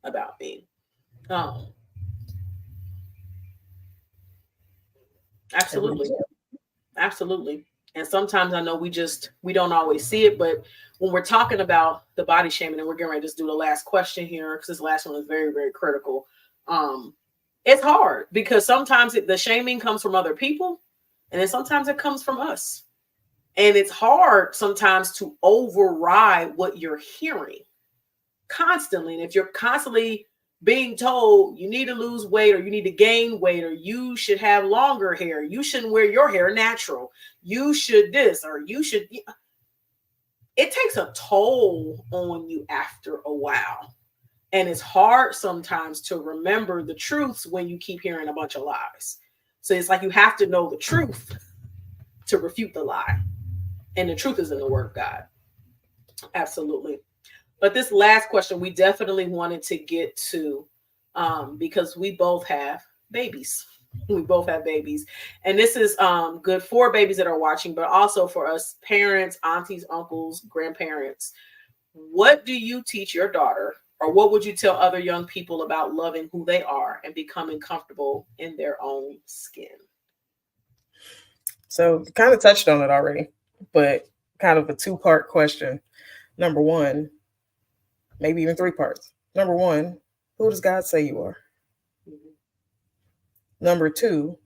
about me. Um, absolutely. Absolutely. And sometimes I know we don't always see it, but when we're talking about the body shaming, and we're getting ready to just do the last question here, because this last one is very, very critical. Um, it's hard because sometimes the shaming comes from other people, and then sometimes it comes from us. And it's hard sometimes to override what you're hearing constantly. And if you're constantly being told you need to lose weight, or you need to gain weight, or you should have longer hair, you shouldn't wear your hair natural, you should this, or you should, it takes a toll on you after a while. And it's hard sometimes to remember the truths when you keep hearing a bunch of lies. So it's like you have to know the truth to refute the lie. And the truth is in the word of God. Absolutely. But this last question we definitely wanted to get to, because we both have babies. We both have babies. And this is good for babies that are watching, but also for us parents, aunties, uncles, grandparents. What do you teach your daughter, or what would you tell other young people about loving who they are and becoming comfortable in their own skin? So, kind of touched on it already, but kind of a two-part question. Number one, maybe even three parts. Number one, who does God say you are? Mhm. Number two,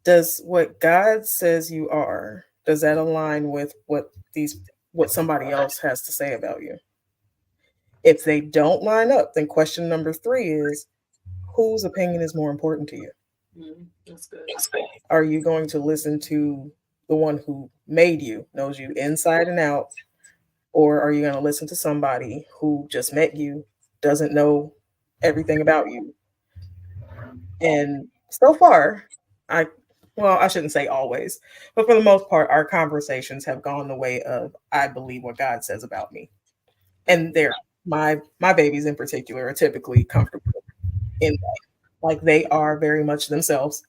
does what God says you are, does that align with what somebody else has to say about you? If they don't line up, then question number three is, whose opinion is more important to you? That's good. Are you going to listen to the one who made you, knows you inside and out, or are you going to listen to somebody who just met you, doesn't know everything about you? And so far, I I shouldn't say always, but for the most part, our conversations have gone the way of I believe what God says about me. And they're my babies in particular are typically comfortable in that. Like they are very much themselves.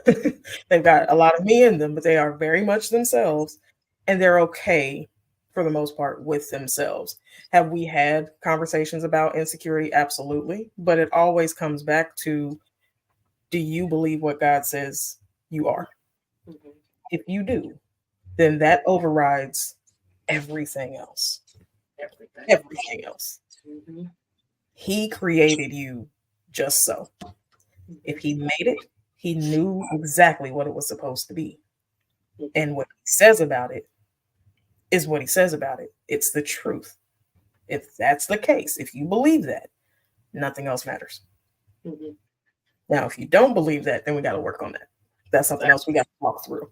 They've got a lot of me in them, but they are very much themselves, and they're okay for the most part with themselves. Have we had conversations about insecurity? Absolutely. But it always comes back to, do you believe what God says you are? Mhm. If you do, then that overrides everything else. Everything. Everything else. Mhm. He created you just so. If Mhm. he made it, he knew exactly what it was supposed to be. Mhm. And what he says about it is what he says about it. It's the truth. If that's the case, if you believe that, nothing else matters. Mhm. Now, if you don't believe that, then we got to work on that. That's something else we got to talk through.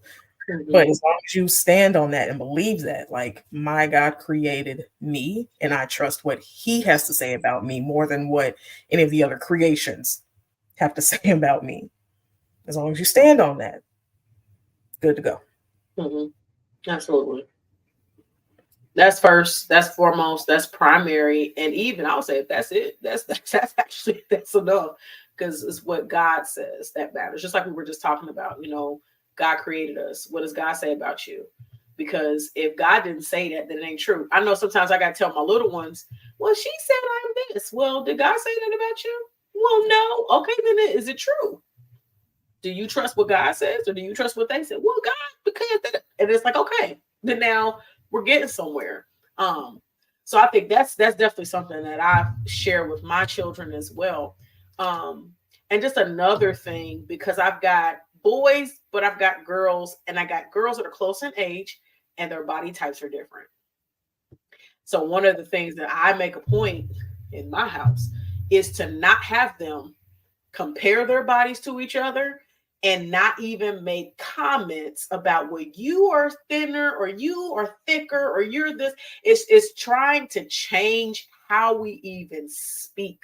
Mhm. But as long as you stand on that and believe that, like, my God created me and I trust what he has to say about me more than what any of the other creations have to say about me. As long as you stand on that, good to go. Mhm. Absolutely. That's first, that's foremost, that's primary. And even I would say if that's it, that's actually that's enough. Because it's what God says that matters. Just like we were just talking about, God created us. What does God say about you? Because if God didn't say that, then it ain't true. I know sometimes I gotta tell my little ones, well, she said I'm this. Well, did God say that about you? Well, no. Okay, then is it true? Do you trust what God says, or do you trust what they said? Well, God, because and it's like, okay, then now we're getting somewhere. So I think that's definitely something that I share with my children as well. And just another thing, because I've got boys, but I've got girls, and I got girls that are close in age, and their body types are different. So one of the things that I make a point in my house is to not have them compare their bodies to each other and not even make comments about well, you are thinner or you are thicker or you're this. It's trying to change how we even speak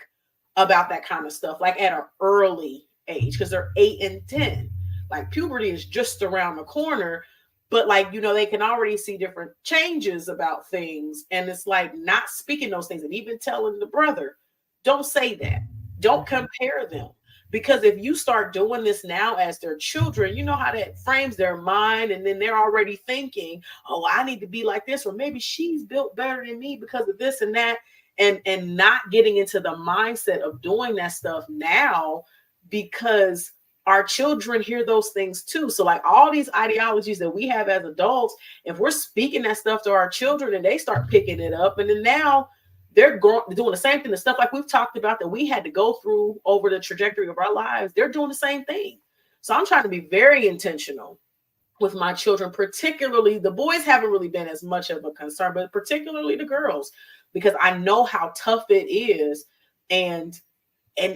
about that kind of stuff, like at an early age, because they're 8 and 10. Like puberty is just around the corner, but like, they can already see different changes about things. And it's like not speaking those things and even telling the brother, don't say that. Don't compare them. Because if you start doing this now as their children, you know how that frames their mind. And then they're already thinking, oh, I need to be like this, or maybe she's built better than me because of this and that. And not getting into the mindset of doing that stuff now, because our children hear those things too. So like all these ideologies that we have as adults, if we're speaking that stuff to our children and they start picking it up, and then now they're doing the same thing, the stuff like we've talked about that we had to go through over the trajectory of our lives, they're doing the same thing. So I'm trying to be very intentional with my children, particularly the boys haven't really been as much of a concern, but particularly the girls, because I know how tough it is, and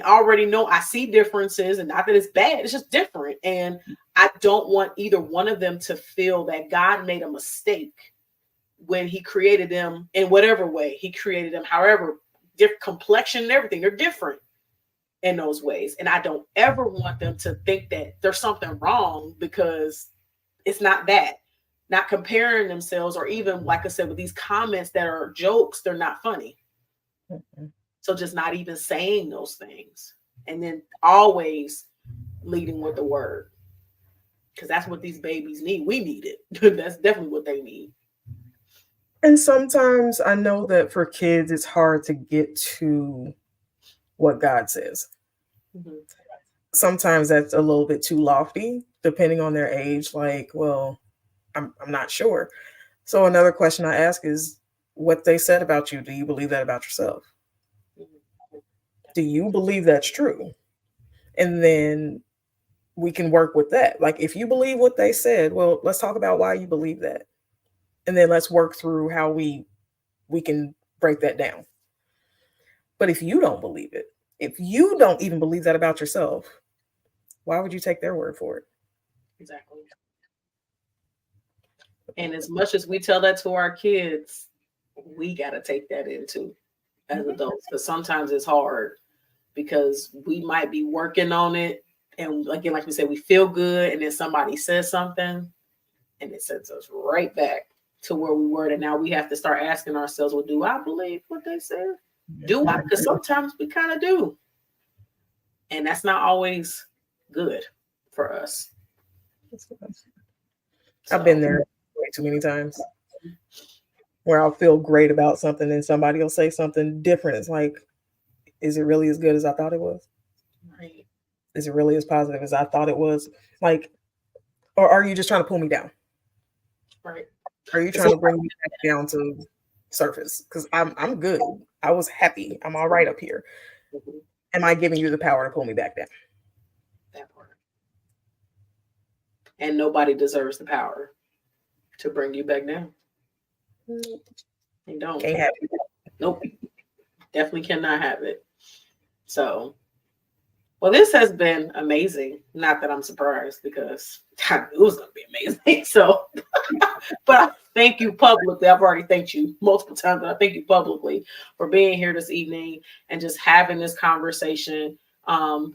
already know I see differences, and not that it's bad, it's just different. And I don't want either one of them to feel that God made a mistake when he created them in whatever way he created them, however, different complexion and everything, they're different in those ways. And I don't ever want them to think that there's something wrong, because it's not that. Not comparing themselves, or even, like I said, with these comments that are jokes, they're not funny. Mm-hmm. So just not even saying those things. And then always leading with the word, because that's what these babies need. We need it. That's definitely what they need. And sometimes I know that for kids, it's hard to get to what God says. Mm-hmm. Sometimes that's a little bit too lofty, depending on their age. Like, well, I'm not sure. So another question I ask is, what they said about you, do you believe that about yourself? Do you believe that's true? And then we can work with that. Like, if you believe what they said, well, let's talk about why you believe that. And then let's work through how we can break that down. But if you don't believe it, if you don't even believe that about yourself, why would you take their word for it? Exactly. And as much as we tell that to our kids, we got to take that into as adults, because sometimes it's hard, because we might be working on it. And again, like we said, we feel good. And then somebody says something and it sends us right back to where we were. And now we have to start asking ourselves, well, do I believe what they said? Do I? Because sometimes we kind of do. And that's not always good for us. I've been there way too many times where I'll feel great about something and somebody will say something different. It's like, is it really as good as I thought it was? Right. Is it really as positive as I thought it was? Like, or are you just trying to pull me down? Right. Are you trying to bring me back down to surface? Because I'm good. I was happy. I'm all right up here. Mm-hmm. Am I giving you the power to pull me back down? That part. And nobody deserves the power to bring you back down. They don't. Can't have it. Nope. Definitely cannot have it. So, well, this has been amazing. Not that I'm surprised, because I knew it was going to be amazing. So, but I thank you publicly. I've already thanked you multiple times, but I thank you publicly for being here this evening and just having this conversation.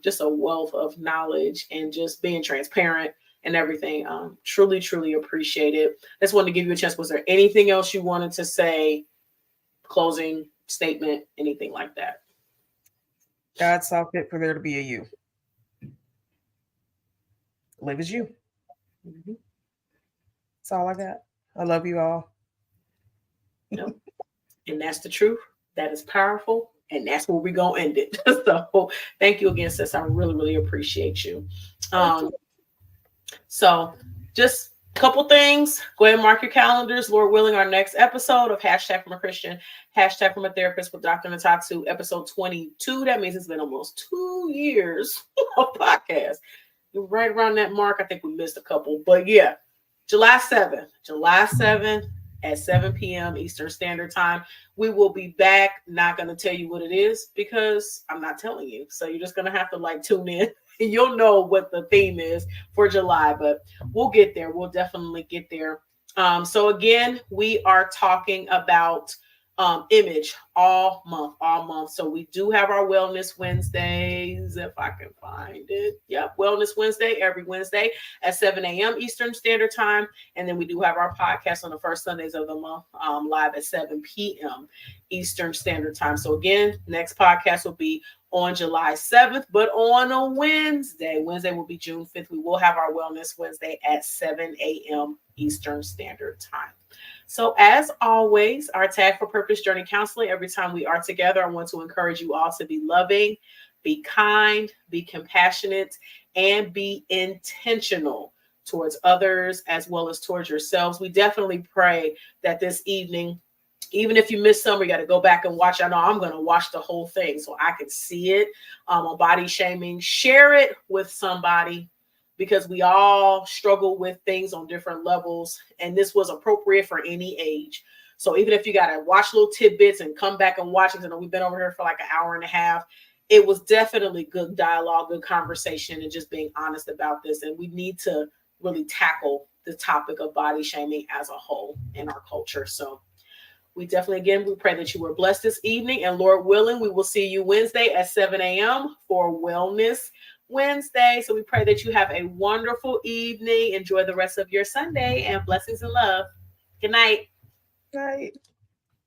Just a wealth of knowledge and just being transparent and everything. Truly, truly appreciate it. I just wanted to give you a chance. Was there anything else you wanted to say? Closing statement, anything like that? God saw fit for there to be a you. Live as you. Mm-hmm. That's all I got. I love you all. Yep. And that's the truth. That is powerful. And that's where we're going to end it. So thank you again, sis. I really, really appreciate you. So just a couple things. Go ahead and mark your calendars. Lord willing, our next episode of Hashtag from a Christian, Hashtag from a Therapist with Dr. Ntatu, episode 22. That means it's been almost 2 years of podcast. Right around that mark. I think we missed a couple. But yeah, July 7th at 7 p.m. Eastern Standard Time. We will be back. Not going to tell you what it is because I'm not telling you. So you're just going to have to like tune in. You'll know what the theme is for July, but we'll get there. We'll definitely get there. So again, we are talking about image all month. So we do have our Wellness Wednesdays, if I can find it. Yep, Wellness Wednesday every Wednesday at 7 a.m. Eastern Standard Time. And then we do have our podcast on the first Sundays of the month, live at 7 p.m. Eastern Standard Time. So again, next podcast will be on July 7th, but on a Wednesday. Wednesday will be June 5th. We will have our Wellness Wednesday at 7 a.m. Eastern Standard Time. So as always, our Tag for Purpose Journey Counseling, every time we are together, I want to encourage you all to be loving, be kind, be compassionate, and be intentional towards others as well as towards yourselves. We definitely pray that this evening, even if you missed some, you got to go back and watch. I know I'm going to watch the whole thing so I can see it on body shaming. Share it with somebody because we all struggle with things on different levels. And this was appropriate for any age. So even if you got to watch little tidbits and come back and watch it, I know we've been over here for like an hour and a half. It was definitely good dialogue, good conversation, and just being honest about this. And we need to really tackle the topic of body shaming as a whole in our culture. So we definitely, again, we pray that you were blessed this evening. And Lord willing, we will see you Wednesday at 7 a.m. for Wellness Wednesday. So we pray that you have a wonderful evening. Enjoy the rest of your Sunday and blessings and love. Good night. Night.